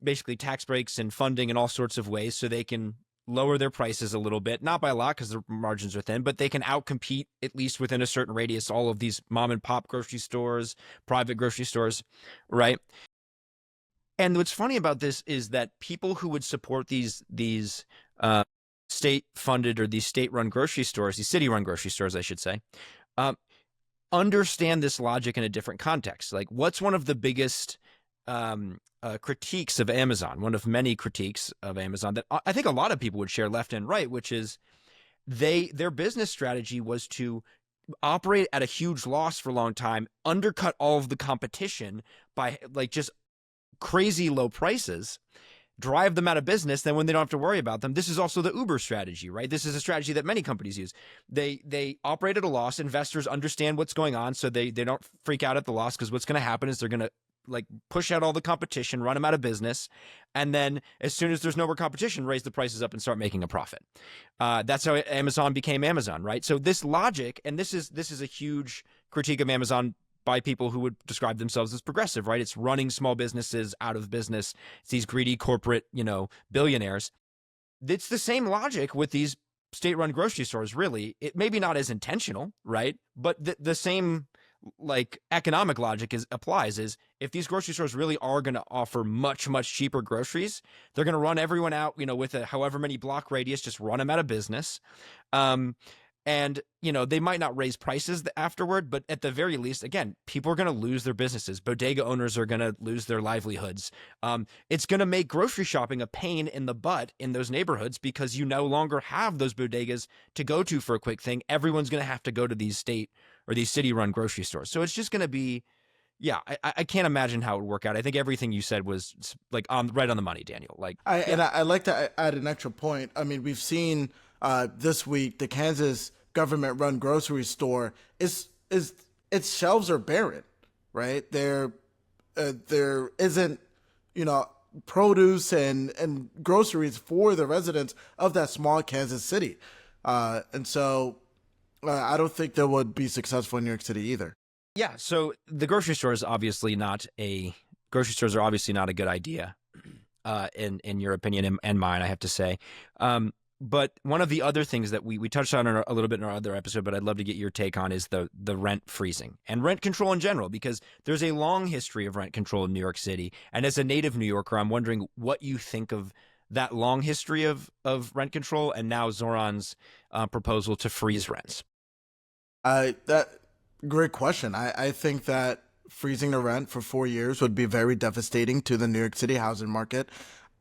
basically tax breaks and funding in all sorts of ways so they can lower their prices a little bit, not by a lot because their margins are thin, but they can outcompete, at least within a certain radius, all of these mom and pop grocery stores, private grocery stores, right? And what's funny about this is that people who would support these state-funded or these state-run grocery stores, these city-run grocery stores, I should say, understand this logic in a different context. Like, what's one of the biggest critiques of Amazon? One of many critiques of Amazon that I think a lot of people would share left and right, which is their business strategy was to operate at a huge loss for a long time, undercut all of the competition by like just crazy low prices, drive them out of business. Then when they don't have to worry about them, this is also the Uber strategy, right? This is a strategy that many companies use. They operate at a loss. Investors understand what's going on, so they don't freak out at the loss, because what's going to happen is they're going to like push out all the competition, run them out of business, and then as soon as there's no more competition, raise the prices up and start making a profit. That's how Amazon became Amazon, right? So this logic, and this is a huge critique of Amazon by people who would describe themselves as progressive, right? It's running small businesses out of business. It's these greedy corporate, billionaires. It's the same logic with these state-run grocery stores, really. It maybe not as intentional, right? But the same like economic logic applies is if these grocery stores really are going to offer much, much cheaper groceries, they're going to run everyone out, with a however many block radius, just run them out of business. And, they might not raise prices afterward, but at the very least, again, people are going to lose their businesses. Bodega owners are going to lose their livelihoods. It's going to make grocery shopping a pain in the butt in those neighborhoods because you no longer have those bodegas to go to for a quick thing. Everyone's going to have to go to these state or these city-run grocery stores. So it's just going to be, I can't imagine how it would work out. I think everything you said was like right on the money, Daniel. And I like to add an extra point. I mean, we've seen this week the Kansas government-run grocery store its shelves are barren, right? There isn't produce and groceries for the residents of that small Kansas city, and so I don't think that would be successful in New York City either. Yeah, so the grocery stores are obviously not a good idea, in your opinion and mine, I have to say. But one of the other things that we touched on a little bit in our other episode, but I'd love to get your take on, is the rent freezing and rent control in general, because there's a long history of rent control in New York City. And as a native New Yorker, I'm wondering what you think of that long history of rent control and now Zohran's proposal to freeze rents. That great question. I think that freezing the rent for 4 years would be very devastating to the New York City housing market.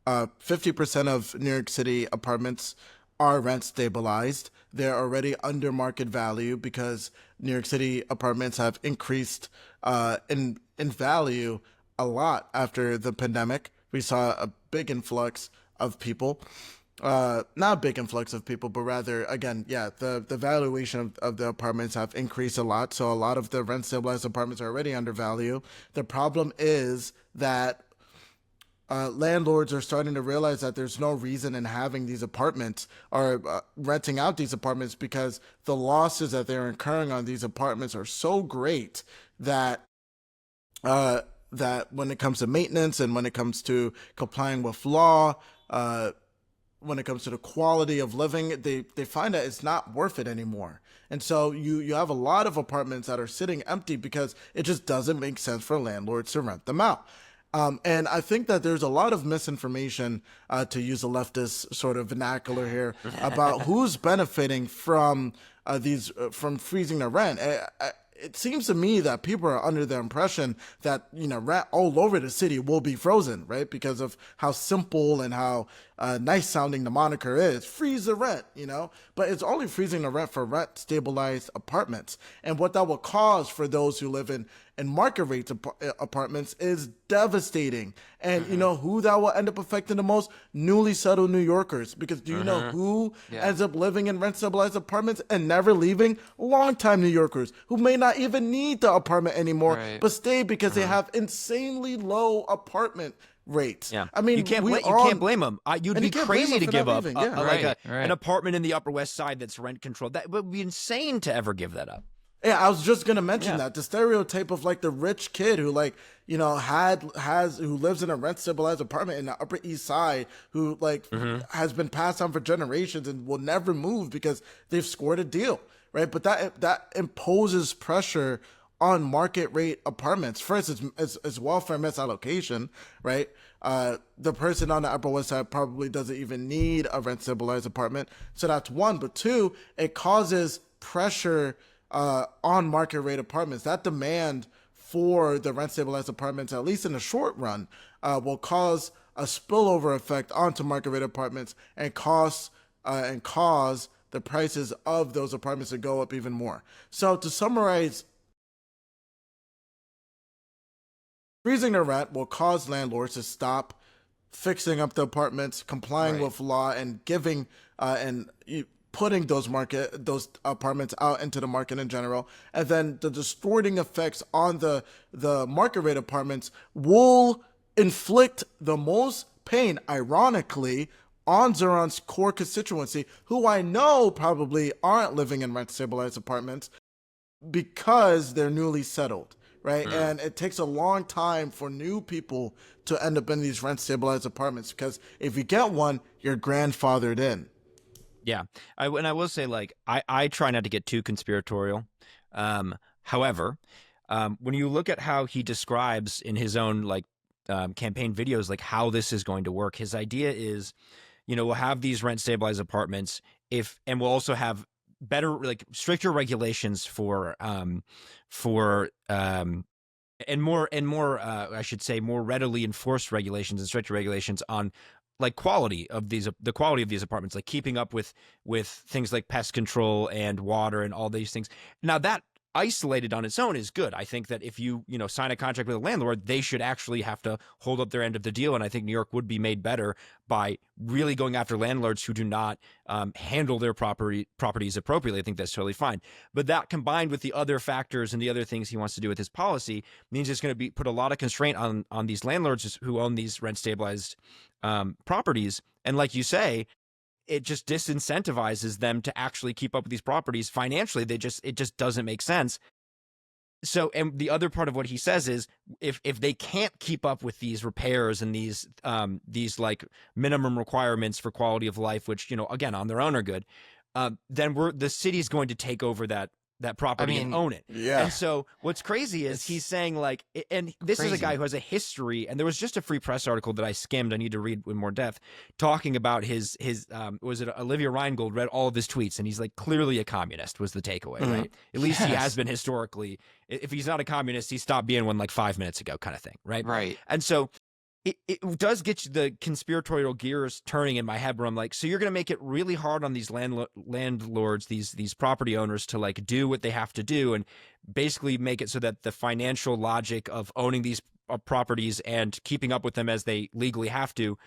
50% of New York City apartments are rent stabilized. They're already under market value because New York City apartments have increased in value a lot after the pandemic. We saw a big influx of people. Not a big influx of people, but rather, again, yeah, the valuation of the apartments have increased a lot. So a lot of the rent stabilized apartments are already undervalued. The problem is that landlords are starting to realize that there's no reason in having these apartments or renting out these apartments because the losses that they're incurring on these apartments are so great that that when it comes to maintenance and when it comes to complying with law, when it comes to the quality of living, they find that it's not worth it anymore. And so you have a lot of apartments that are sitting empty because it just doesn't make sense for landlords to rent them out. And I think that there's a lot of misinformation, to use a leftist sort of vernacular here, about who's benefiting from from freezing the rent. It seems to me that people are under the impression that, rent all over the city will be frozen, right? Because of how simple and how nice sounding the moniker is. Freeze the rent, but it's only freezing the rent for rent stabilized apartments. And what that will cause for those who live in market rate apartments is devastating. And you know who that will end up affecting the most? Newly settled New Yorkers. Because do you know who ends up living in rent stabilized apartments and never leaving? Longtime New Yorkers who may not even need the apartment anymore, but stay because they have insanely low apartment rates. Yeah, I mean, you can't blame them. You'd be crazy to give up an apartment in the Upper West Side that's rent controlled. That would be insane to ever give that up. Yeah, I was just gonna mention that the stereotype of like the rich kid who who lives in a rent stabilized apartment in the Upper East Side who has been passed on for generations and will never move because they've scored a deal, right? But that imposes pressure on market rate apartments. First, it's welfare misallocation, right? The person on the Upper West Side probably doesn't even need a rent stabilized apartment, so that's one. But two, it causes pressure on market rate apartments. That demand for the rent stabilized apartments, at least in the short run, will cause a spillover effect onto market rate apartments and cause the prices of those apartments to go up even more. So to summarize, freezing the rent will cause landlords to stop fixing up the apartments, complying with law, and giving putting those apartments out into the market in general. And then the distorting effects on the market rate apartments will inflict the most pain, ironically, on Zohran's core constituency, who I know probably aren't living in rent stabilized apartments because they're newly settled, right? And it takes a long time for new people to end up in these rent stabilized apartments because if you get one, you're grandfathered in. Yeah, I will say, I try not to get too conspiratorial. However, when you look at how he describes in his own campaign videos, how this is going to work, his idea is, we'll have these rent stabilized apartments and we'll also have better, stricter regulations for and more I should say more readily enforced regulations and stricter regulations on the quality of these apartments, keeping up with things like pest control and water and all these things. Now that isolated on its own is good. I think that if you sign a contract with a landlord, they should actually have to hold up their end of the deal. And I think New York would be made better by really going after landlords who do not handle their properties appropriately. I think that's totally fine. But that combined with the other factors and the other things he wants to do with his policy means it's going to put a lot of constraint on these landlords who own these rent stabilized properties. And like you say, it just disincentivizes them to actually keep up with these properties financially. It just doesn't make sense. So, and the other part of what he says is if they can't keep up with these repairs and these minimum requirements for quality of life, which, again, on their own are good, then the city's going to take over that that property and mean, own it. Yeah. And so what's crazy is he's saying like, and this is a guy who has a history, and there was just a Free Press article that I skimmed, I need to read in more depth, talking about his was it Olivia Reingold read all of his tweets, and he's like clearly a communist was the takeaway, right? At least he has been historically. If he's not a communist, he stopped being one like 5 minutes ago kind of thing, right? Right. And so it does get the conspiratorial gears turning in my head where I'm like, so you're going to make it really hard on these landlords, these property owners to like do what they have to do and basically make it so that the financial logic of owning these properties and keeping up with them as they legally have to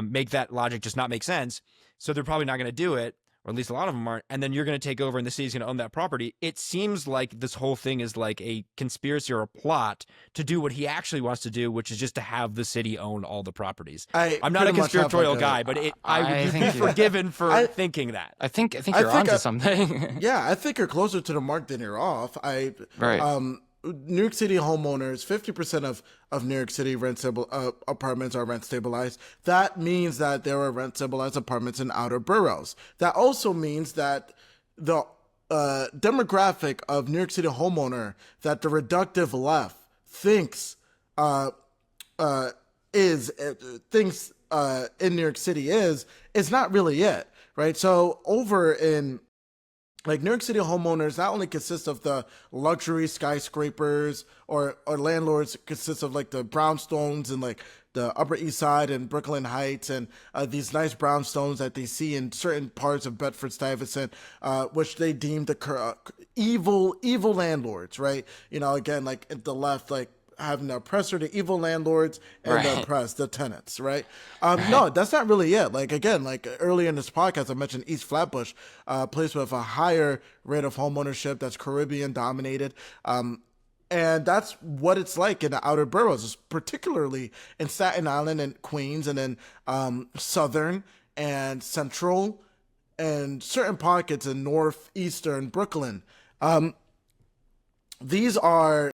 make that logic just not make sense. So they're probably not going to do it, or at least a lot of them aren't. And then you're going to take over and the city's going to own that property. It seems like this whole thing is like a conspiracy or a plot to do what he actually wants to do, which is just to have the city own all the properties. I'm not a conspiratorial guy, but I would be forgiven for thinking that. I think you're onto something. Yeah, I think you're closer to the mark than you're off. Right. New York City homeowners, 50% of New York City apartments are rent stabilized. That means that there are rent stabilized apartments in outer boroughs. That also means that the demographic of New York City homeowner that the reductive left thinks in New York City is not really it, right? So over in like New York City homeowners not only consist of the luxury skyscrapers or landlords consist of like the brownstones and like the Upper East Side and Brooklyn Heights and these nice brownstones that they see in certain parts of Bedford-Stuyvesant, which they deem the evil landlords, right? You know, again, like at the left, like having the oppressor, the evil landlords, and the oppressed, the tenants, right? No, that's not really it. Like, again, like earlier in this podcast, I mentioned East Flatbush, a place with a higher rate of homeownership that's Caribbean dominated. And that's what it's like in the outer boroughs, particularly in Staten Island and Queens, and then Southern and Central and certain pockets in northeastern Brooklyn. These are,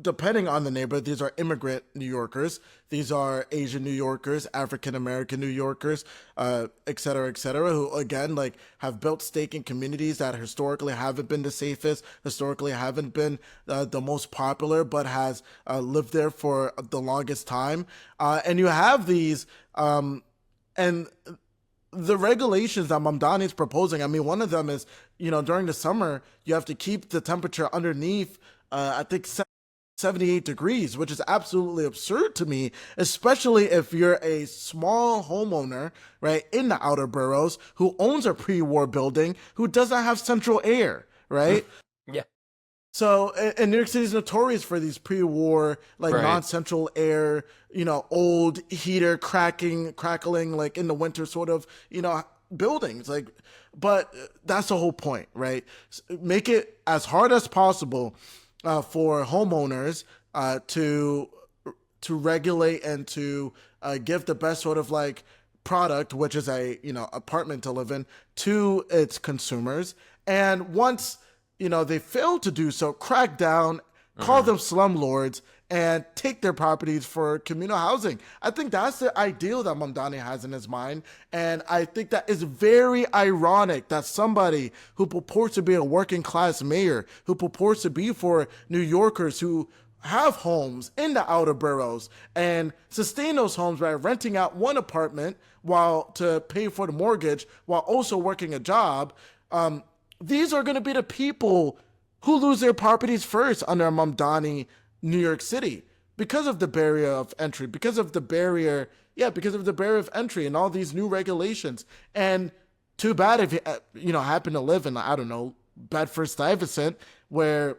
depending on the neighborhood, these are immigrant New Yorkers. These are Asian New Yorkers, African-American New Yorkers, et cetera, who, again, like have built stake in communities that historically haven't been the safest, historically haven't been the most popular, but has lived there for the longest time. And you have these, and the regulations that Mamdani is proposing, I mean, one of them is, you know, during the summer, you have to keep the temperature underneath, I think, 78 degrees, which is absolutely absurd to me, especially if you're a small homeowner, right, in the outer boroughs who owns a pre-war building who doesn't have central air, right? Yeah. So, and New York City is notorious for these pre-war, like non-central air, you know, old heater crackling, like in the winter sort of, you know, buildings. Like, but that's the whole point, right? Make it as hard as possible for homeowners to regulate and to give the best sort of like product, which is a, you know, apartment to live in, to its consumers. And once, you know, they fail to do so, crack down, call them slumlords, and take their properties for communal housing. I think that's the ideal that Mamdani has in his mind. And I think that is very ironic that somebody who purports to be a working class mayor, who purports to be for New Yorkers who have homes in the outer boroughs and sustain those homes by renting out one apartment while to pay for the mortgage while also working a job. These are going to be the people who lose their properties first under Mamdani New York City because of the barrier of entry, because of the barrier of entry and all these new regulations. And too bad if you know, happen to live in, I don't know, Bedford-Stuyvesant, where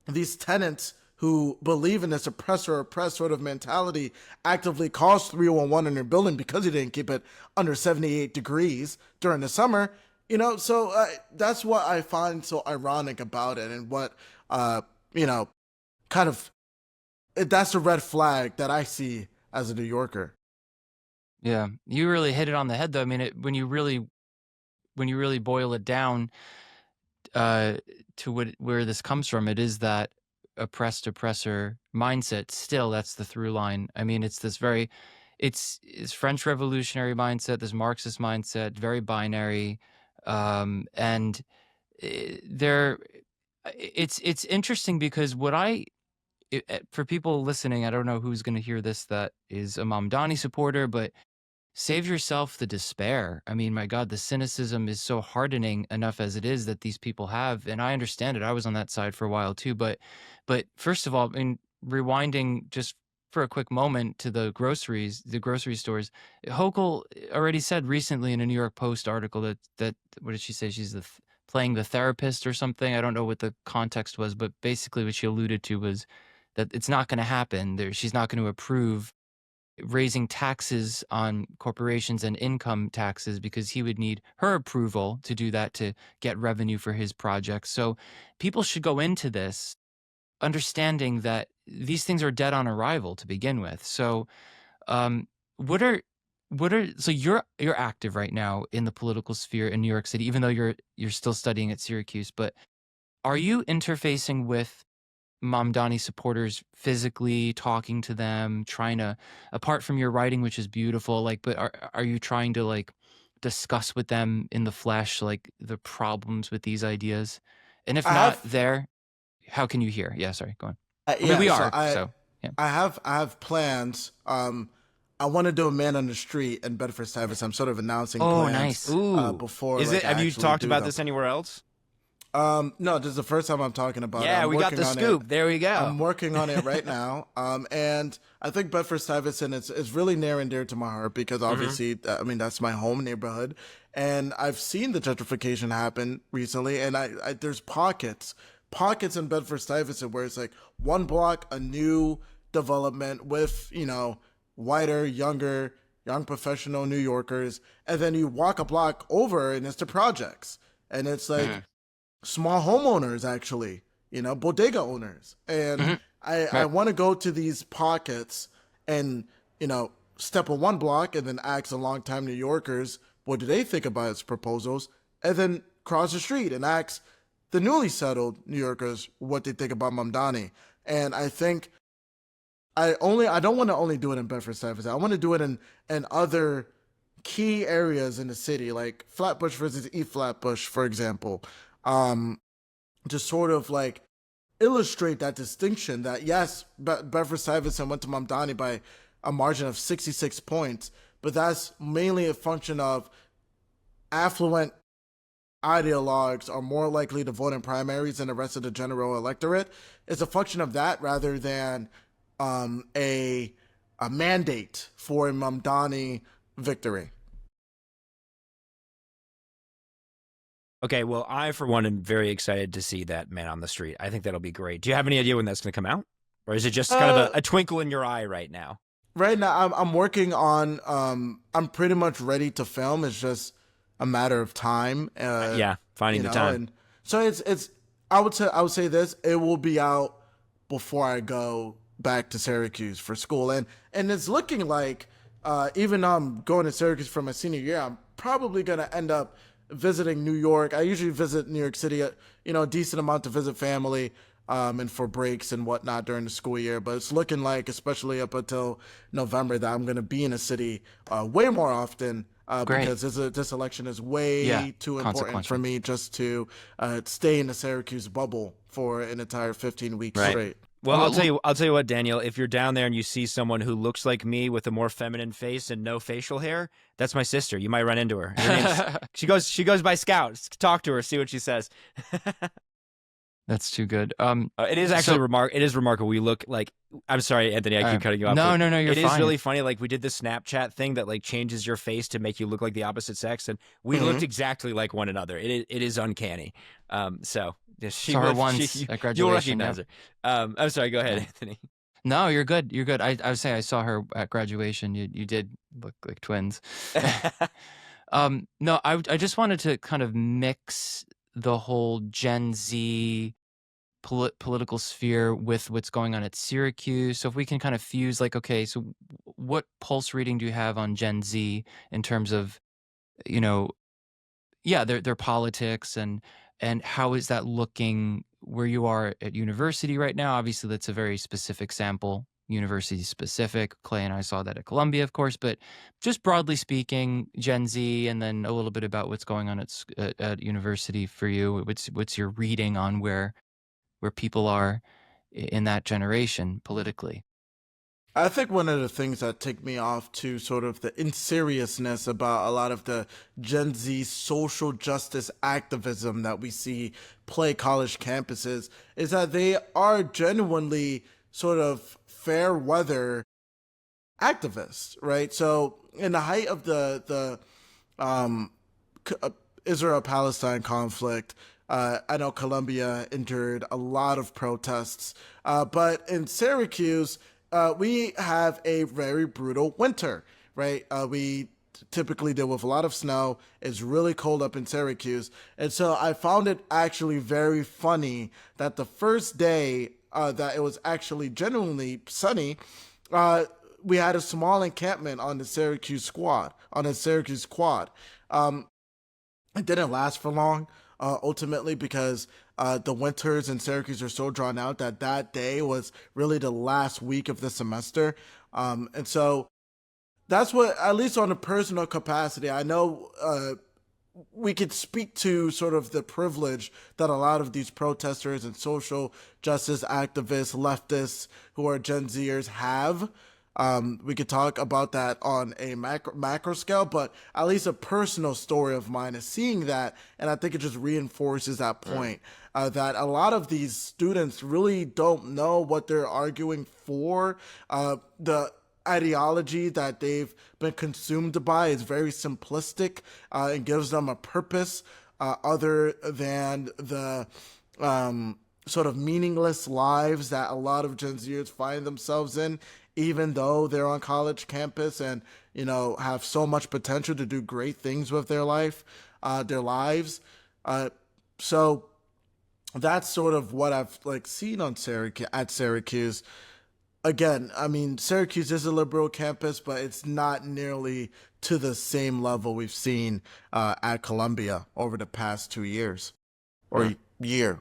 these tenants who believe in this oppressed sort of mentality actively cause 311 in their building because he didn't keep it under 78 degrees during the summer. You know, so that's what I find so ironic about it, and what, you know, kind of, that's a red flag that I see as a New Yorker. Yeah, you really hit it on the head, though. I mean, when you really boil it down to where this comes from, it is that oppressed oppressor mindset. Still, that's the through line. I mean, it's this it's French Revolutionary mindset, this Marxist mindset, very binary, and It's interesting because for people listening, I don't know who's going to hear this that is a Mamdani supporter, but save yourself the despair. I mean, my God, the cynicism is so hardening enough as it is that these people have, and I understand it. I was on that side for a while too. But first of all, in rewinding just for a quick moment to the grocery stores, Hochul already said recently in a New York Post article that what did she say? She's playing the therapist or something. I don't know what the context was, but basically what she alluded to was that it's not going to happen. She's not going to approve raising taxes on corporations and income taxes because he would need her approval to do that to get revenue for his projects. So people should go into this understanding that these things are dead on arrival to begin with. So so you're active right now in the political sphere in New York City, even though you're still studying at Syracuse, but are you interfacing with Mamdani supporters physically, talking to them, trying to, apart from your writing, which is beautiful, like, but are you trying to like discuss with them in the flesh, like the problems with these ideas? And if not there, how can you hear? Yeah, sorry, go on. I mean, we are. So yeah. I have plans. I want to do a man on the street in Bedford-Stuyvesant. I'm sort of announcing plans. Nice. Before. Is like, it? Have you talked about this anywhere else? No, this is the first time I'm talking about it. Yeah, we got the scoop. There we go. I'm working on it right now. And I think Bedford-Stuyvesant is really near and dear to my heart because obviously, I mean, that's my home neighborhood. And I've seen the gentrification happen recently. And I there's pockets in Bedford-Stuyvesant where it's like one block, a new development with, whiter, young professional New Yorkers. And then you walk a block over and it's the projects. And it's like, small homeowners, actually, bodega owners. And I want to go to these pockets and, step on one block and then ask the longtime New Yorkers, what do they think about its proposals? And then cross the street and ask the newly settled New Yorkers what they think about Mamdani. And I think I don't want to only do it in Bedford-Stuyvesant. I want to do it in other key areas in the city, like Flatbush versus East Flatbush, for example. To sort of like illustrate that distinction that yes, Bedford-Stuyvesant went to Mamdani by a margin of 66 points, but that's mainly a function of affluent ideologues are more likely to vote in primaries than the rest of the general electorate. It's a function of that rather than a mandate for a Mamdani victory. Okay, well, I, for one, am very excited to see that Man on the Street. I think that'll be great. Do you have any idea when that's going to come out? Or is it just kind of a twinkle in your eye right now? Right now, I'm working on, I'm pretty much ready to film. It's just a matter of time. Finding the time. And so it's I would say this, it will be out before I go back to Syracuse for school. And it's looking like, even though I'm going to Syracuse for my senior year, I'm probably going to end up visiting New York. I usually visit New York City, a decent amount to visit family, and for breaks and whatnot during the school year. But it's looking like, especially up until November, that I'm going to be in a city way more often because this election is way too important for me just to stay in the Syracuse bubble for an entire 15 weeks straight. Well, I'll tell you what, Daniel, if you're down there and you see someone who looks like me with a more feminine face and no facial hair, that's my sister. You might run into her. She goes by Scout. Talk to her, see what she says. That's too good. It is actually it is remarkable. We look like, I'm sorry, Anthony, I keep cutting you off. No, you're fine. It is really funny. Like, we did the Snapchat thing that like changes your face to make you look like the opposite sex, and we looked exactly like one another. It is uncanny. She saw her once at graduation. You'll recognize her. I'm sorry. Go ahead, Anthony. No, you're good. You're good. I was saying I saw her at graduation. You did look like twins. No, I just wanted to kind of mix the whole Gen Z political sphere with what's going on at Syracuse. So if we can kind of fuse, like, okay, so what pulse reading do you have on Gen Z in terms of, their politics and how is that looking where you are at university right now? Obviously, that's a very specific sample, university specific. Clay and I saw that at Columbia, of course, but just broadly speaking, Gen Z, and then a little bit about what's going on at university for you. What's your reading on where where people are in that generation politically? I think one of the things that tick me off to sort of the inseriousness about a lot of the Gen Z social justice activism that we see play college campuses is that they are genuinely sort of fair weather activists, right? So in the height of the um, Israel-Palestine conflict, I know Columbia endured a lot of protests, but in Syracuse, we have a very brutal winter, right? We typically deal with a lot of snow. It's really cold up in Syracuse. And so I found it actually very funny that the first day that it was actually genuinely sunny, we had a small encampment on the Syracuse quad. It didn't last for long, ultimately, because the winters in Syracuse are so drawn out that that day was really the last week of the semester. And so that's what, at least on a personal capacity, I know we could speak to sort of the privilege that a lot of these protesters and social justice activists, leftists who are Gen Zers have. We could talk about that on a macro scale, but at least a personal story of mine is seeing that, and I think it just reinforces that point, that a lot of these students really don't know what they're arguing for. The ideology that they've been consumed by is very simplistic and gives them a purpose other than the sort of meaningless lives that a lot of Gen Zers find themselves in, even though they're on college campus and, you know, have so much potential to do great things with their lives. So that's sort of what I've seen on Syracuse. Again, I mean, Syracuse is a liberal campus, but it's not nearly to the same level we've seen at Columbia over the past 2 years or year.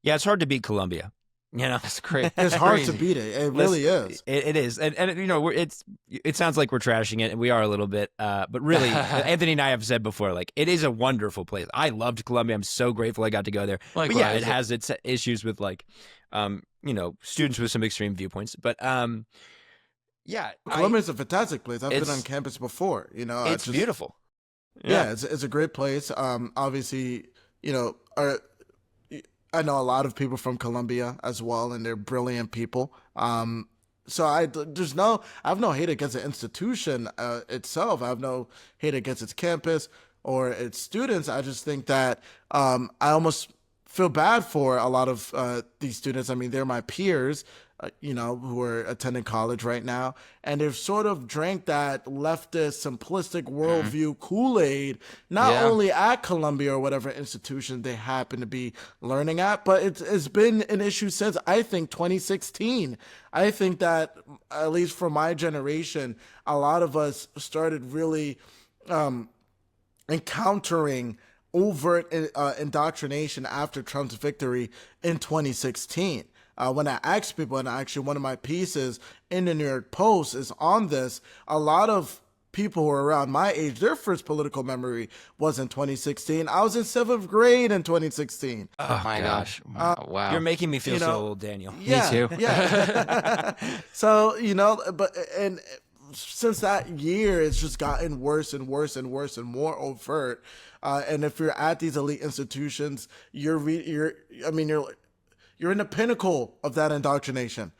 Yeah, it's hard to beat Columbia. You know, That's great. It's hard to beat it. It really is. It is, and you know, it sounds like we're trashing it, and we are a little bit. But really, Anthony and I have said before, like, it is a wonderful place. I loved Columbia. I'm so grateful I got to go there. Likewise. But yeah, it has its issues with you know, students with some extreme viewpoints. But yeah, Columbia is a fantastic place. I've been on campus before. You know, it's beautiful. Yeah, it's a great place. Obviously, you know, I know a lot of people from Columbia as well, and they're brilliant people. So I have no hate against the institution itself. I have no hate against its campus or its students. I just think that I almost feel bad for a lot of these students. I mean, they're my peers, you know, who are attending college right now, and they've sort of drank that leftist, simplistic worldview Kool-Aid, not only at Columbia or whatever institution they happen to be learning at, but it's been an issue since, I think, 2016. I think that, at least for my generation, a lot of us started really encountering overt indoctrination after Trump's victory in 2016. When I asked people, and actually one of my pieces in the New York Post is on this, a lot of people who are around my age, their first political memory was in 2016. I was in 7th grade in 2016. Oh my gosh. Wow. You're making me feel so old, Daniel. Yeah, Me too. Yeah. So, you know, and since that year, it's just gotten worse and worse and worse and more overt. And if you're at these elite institutions, you're in the pinnacle of that indoctrination,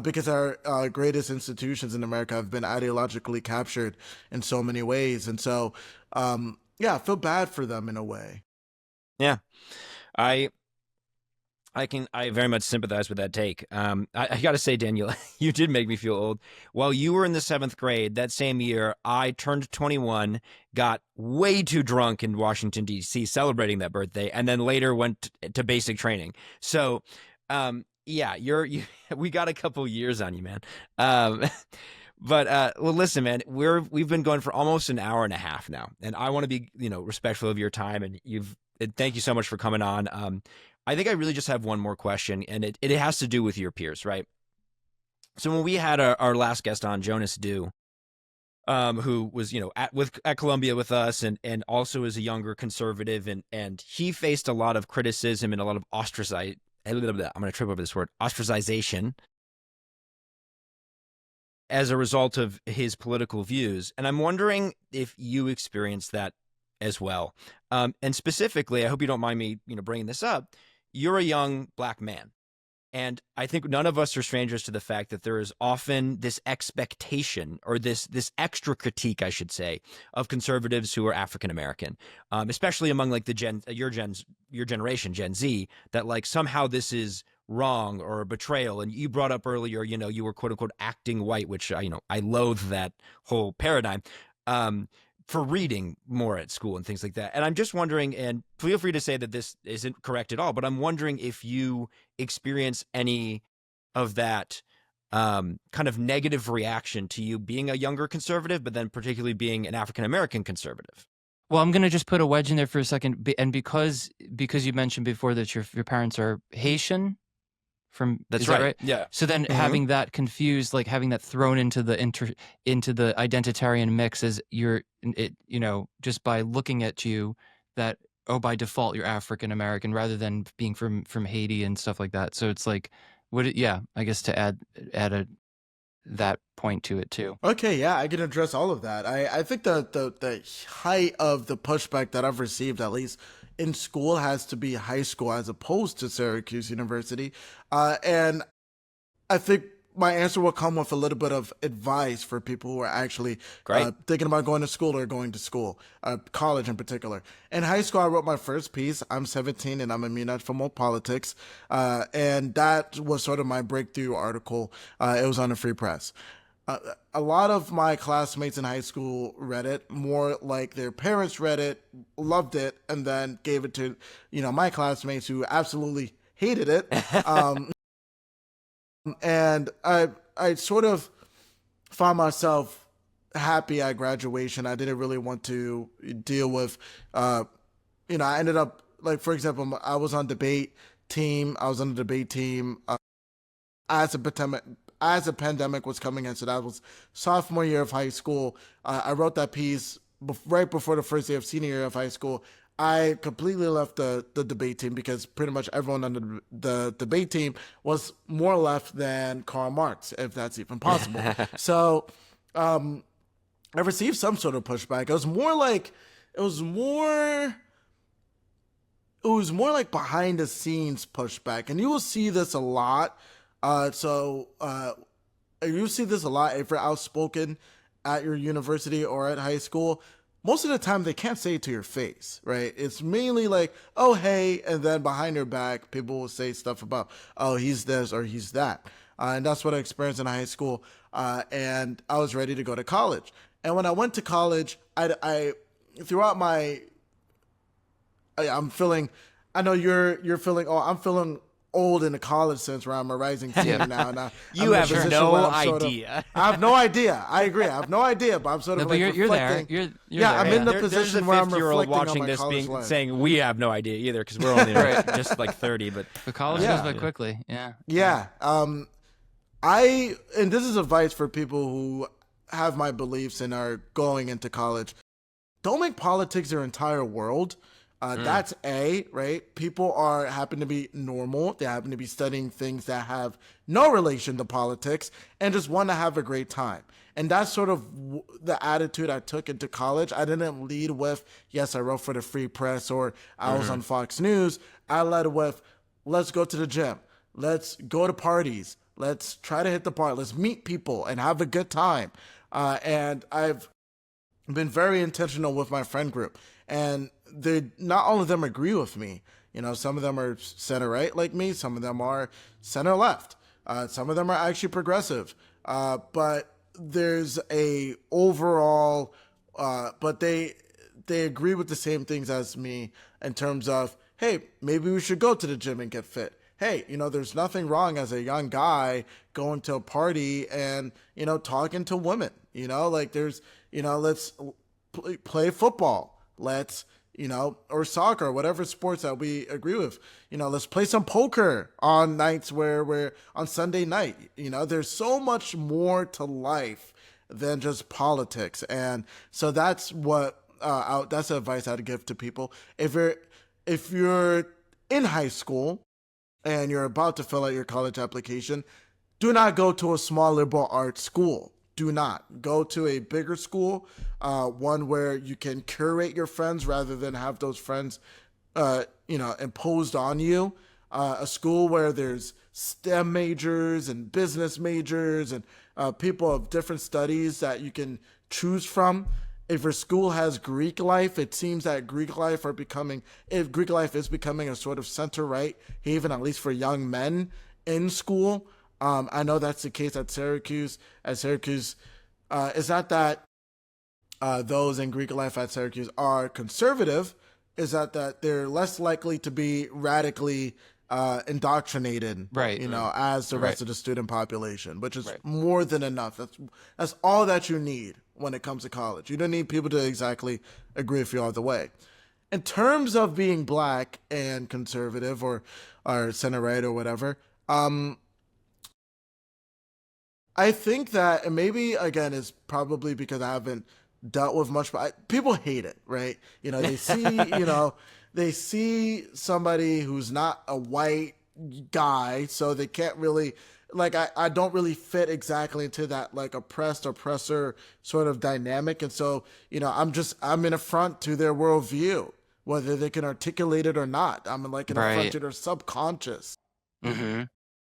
because our greatest institutions in America have been ideologically captured in so many ways. And so, I feel bad for them in a way. Yeah, I very much sympathize with that take. I got to say, Daniel, you did make me feel old. While you were in the 7th grade, that same year, I turned 21, got way too drunk in Washington, D.C., celebrating that birthday, and then later went to basic training. So, yeah, we got a couple years on you, man. But well, listen, man, we've been going for almost an hour and a half now, and I want to be, you know, respectful of your time, and thank you so much for coming on. I think I really just have one more question, and it has to do with your peers, right? So when we had our last guest on, Jonas Dew, who was, you know, at Columbia with us, and also is a younger conservative, and he faced a lot of criticism and a lot of I'm going to trip over this word, ostracization as a result of his political views. And I'm wondering if you experienced that as well. And specifically, I hope you don't mind me, bringing this up. You're a young Black man. And I think none of us are strangers to the fact that there is often this expectation, or this extra critique, I should say, of conservatives who are African American, especially among like your generation, Gen Z, that like somehow this is wrong or a betrayal. And you brought up earlier, you were quote unquote acting white, which I loathe that whole paradigm. For reading more at school and things like that. And I'm just wondering, and feel free to say that this isn't correct at all, but I'm wondering if you experience any of that kind of negative reaction to you being a younger conservative, but then particularly being an African-American conservative. Well, I'm going to just put a wedge in there for a second. And because you mentioned before that your parents are Haitian, That's right. That right? Yeah. So then having that confused, like having that thrown into the identitarian mix as just by looking at you, that by default you're African American rather than being from Haiti and stuff like that. So it's like, I guess to add that point to it too. Okay, yeah, I can address all of that. I think the height of the pushback that I've received, at least in school, has to be high school as opposed to Syracuse University. And I think my answer will come with a little bit of advice for people who are actually thinking about going to school or going to school, college in particular. In high school, I wrote my first piece. I'm 17 and I'm immune from politics. And that was sort of my breakthrough article. It was on the Free Press. A lot of my classmates in high school read it, more like their parents read it, loved it, and then gave it to, my classmates who absolutely hated it. And I sort of found myself happy at graduation. I didn't really want to deal with, I ended up, like, for example, I was on debate team. I was on the debate team as a pandemic was coming in. So that was sophomore year of high school. I wrote that piece right before the first day of senior year of high school. I completely left the debate team because pretty much everyone on the debate team was more left than Karl Marx, if that's even possible. So I received some sort of pushback. It was more like behind the scenes pushback. And you will see this a lot. You see this a lot if you're outspoken at your university or at high school. Most of the time, they can't say it to your face, right? It's mainly like, oh, hey, and then behind your back, people will say stuff about, oh, he's this or he's that. And that's what I experienced in high school. And I was ready to go to college. And when I went to college, I'm feeling old in the college sense, where I'm a rising senior now. And you have no idea. I have no idea. I agree. I have no idea, but I'm sort of you're there. You're there. I'm in the position where I'm reflecting watching on my this college life. saying we have no idea either, because we're only just like 30. But the college goes by quickly. Yeah. Yeah. And this is advice for people who have my beliefs and are going into college. Don't make politics your entire world. That's right? People happen to be normal. They happen to be studying things that have no relation to politics and just want to have a great time. And that's sort of the attitude I took into college. I didn't lead with, yes, I wrote for the Free Press or I was on Fox News. I led with, let's go to the gym. Let's go to parties. Let's try to hit the bar. Let's meet people and have a good time. And I've been very intentional with my friend group. And not all of them agree with me. Some of them are center right like me. Some of them are center left. Some of them are actually progressive. But there's a overall, but they agree with the same things as me in terms of, hey, maybe we should go to the gym and get fit. Hey, there's nothing wrong as a young guy going to a party and, talking to women, let's play football. Let's, or soccer, whatever sports that we agree with, let's play some poker on nights where we're on Sunday night. There's so much more to life than just politics. And so that's that's the advice I'd give to people. If you're in high school and you're about to fill out your college application, do not go to a small liberal arts school. Do not. Go to a bigger school, one where you can curate your friends rather than have those friends, imposed on you. A school where there's STEM majors and business majors and people of different studies that you can choose from. If your school has Greek life, it seems that Greek life is becoming a sort of center-right haven, at least for young men in school. I know that's the case at Syracuse. It's not that those in Greek life at Syracuse are conservative, is that they're less likely to be radically indoctrinated, Right. as the rest of the student population, which is more than enough. That's all that you need when it comes to college. You don't need people to exactly agree with you all the way. In terms of being black and conservative or center right or whatever, I think that, and maybe again it's probably because I haven't dealt with much, but people hate it, right? They see, they see somebody who's not a white guy, so they can't really, I don't really fit exactly into that oppressed oppressor sort of dynamic, and so I'm an affront to their worldview, whether they can articulate it or not. I'm an affront to their subconscious. Mm-hmm.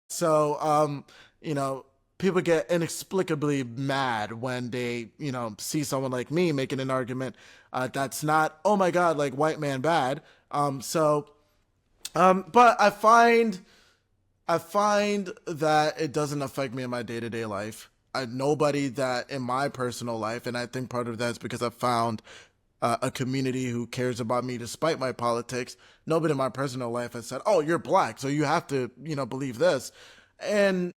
So people get inexplicably mad when they, see someone like me making an argument that's not, oh my God, white man bad. But I find that it doesn't affect me in my day-to-day life. Nobody that in my personal life, and I think part of that is because I found a community who cares about me despite my politics. Nobody in my personal life has said, oh, you're black, so you have to, believe this. And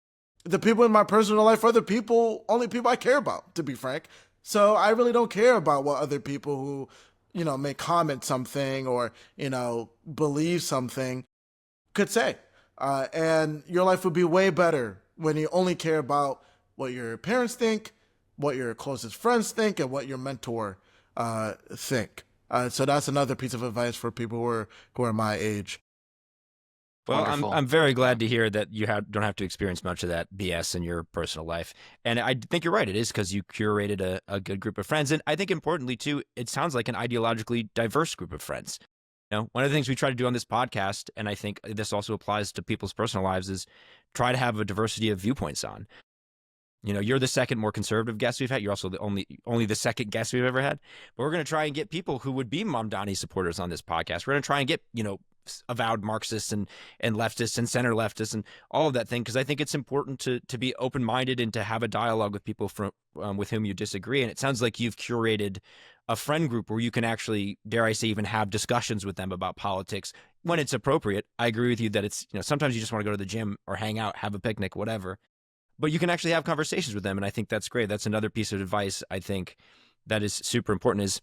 the people in my personal life are the only people I care about, to be frank. So I really don't care about what other people who, may comment something or, believe something could say. And your life would be way better when you only care about what your parents think, what your closest friends think, and what your mentor think. So that's another piece of advice for people who are my age. Well, Wonderful. I'm very glad to hear that you don't have to experience much of that BS in your personal life. And I think you're right. It is because you curated a good group of friends. And I think importantly, too, it sounds like an ideologically diverse group of friends. One of the things we try to do on this podcast, and I think this also applies to people's personal lives, is try to have a diversity of viewpoints on. You're the second more conservative guest we've had. You're also the only the second guest we've ever had. But we're going to try and get people who would be Mamdani supporters on this podcast. We're going to try and get, avowed Marxists and leftists and center leftists and all of that thing, because I think it's important to be open-minded and to have a dialogue with people with whom you disagree. And it sounds like you've curated a friend group where you can actually, dare I say, even have discussions with them about politics when it's appropriate. I agree with you that it's, sometimes you just want to go to the gym or hang out, have a picnic, whatever. But you can actually have conversations with them, and I think that's great. That's another piece of advice I think that is super important, is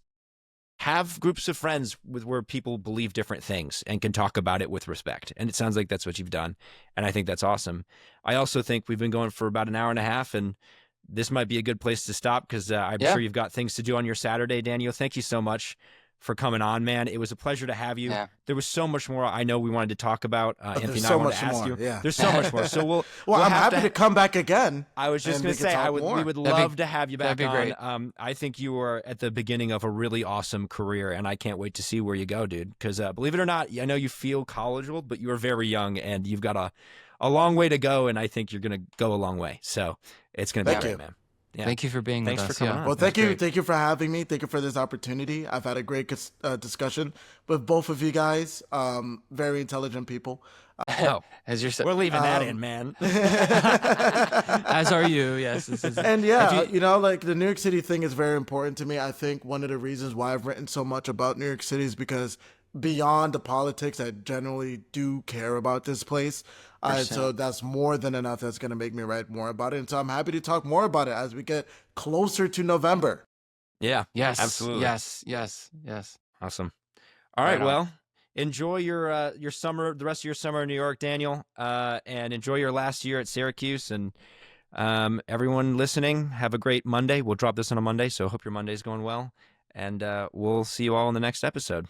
have groups of friends where people believe different things and can talk about it with respect. And it sounds like that's what you've done, and I think that's awesome. I also think we've been going for about an hour and a half, and this might be a good place to stop because I'm sure you've got things to do on your Saturday. Daniel, thank you so much for coming on, man. It was a pleasure to have you. Yeah. There was so much more I know we wanted to talk about. Anthony and I so wanted much to ask more, you. yeah. There's so much more. So we'll I'm have happy to come back again. I was just going to say, we would love to have you back that'd be on. great. I think you are at the beginning of a really awesome career, and I can't wait to see where you go, dude. Because believe it or not, I know you feel collegial, but you are very young, and you've got a long way to go, and I think you're going to go a long way. So it's going to be great, man. Yeah. Thank you for being Thanks with for us. coming yeah. on. Well, thank you. Thank you for having me. Thank you for this opportunity. I've had a great discussion with both of you guys. Very intelligent people. As you're We're leaving that in, man. as are you. Yes. And the New York City thing is very important to me. I think one of the reasons why I've written so much about New York City is because beyond the politics, I generally do care about this place. So that's more than enough. That's going to make me write more about it. And so I'm happy to talk more about it as we get closer to November. Yeah. Yes. Absolutely. Yes. Awesome. All right. Right on. Well, enjoy your summer, the rest of your summer in New York, Daniel, and enjoy your last year at Syracuse. And everyone listening, have a great Monday. We'll drop this on a Monday, so hope your Monday's going well. And we'll see you all in the next episode.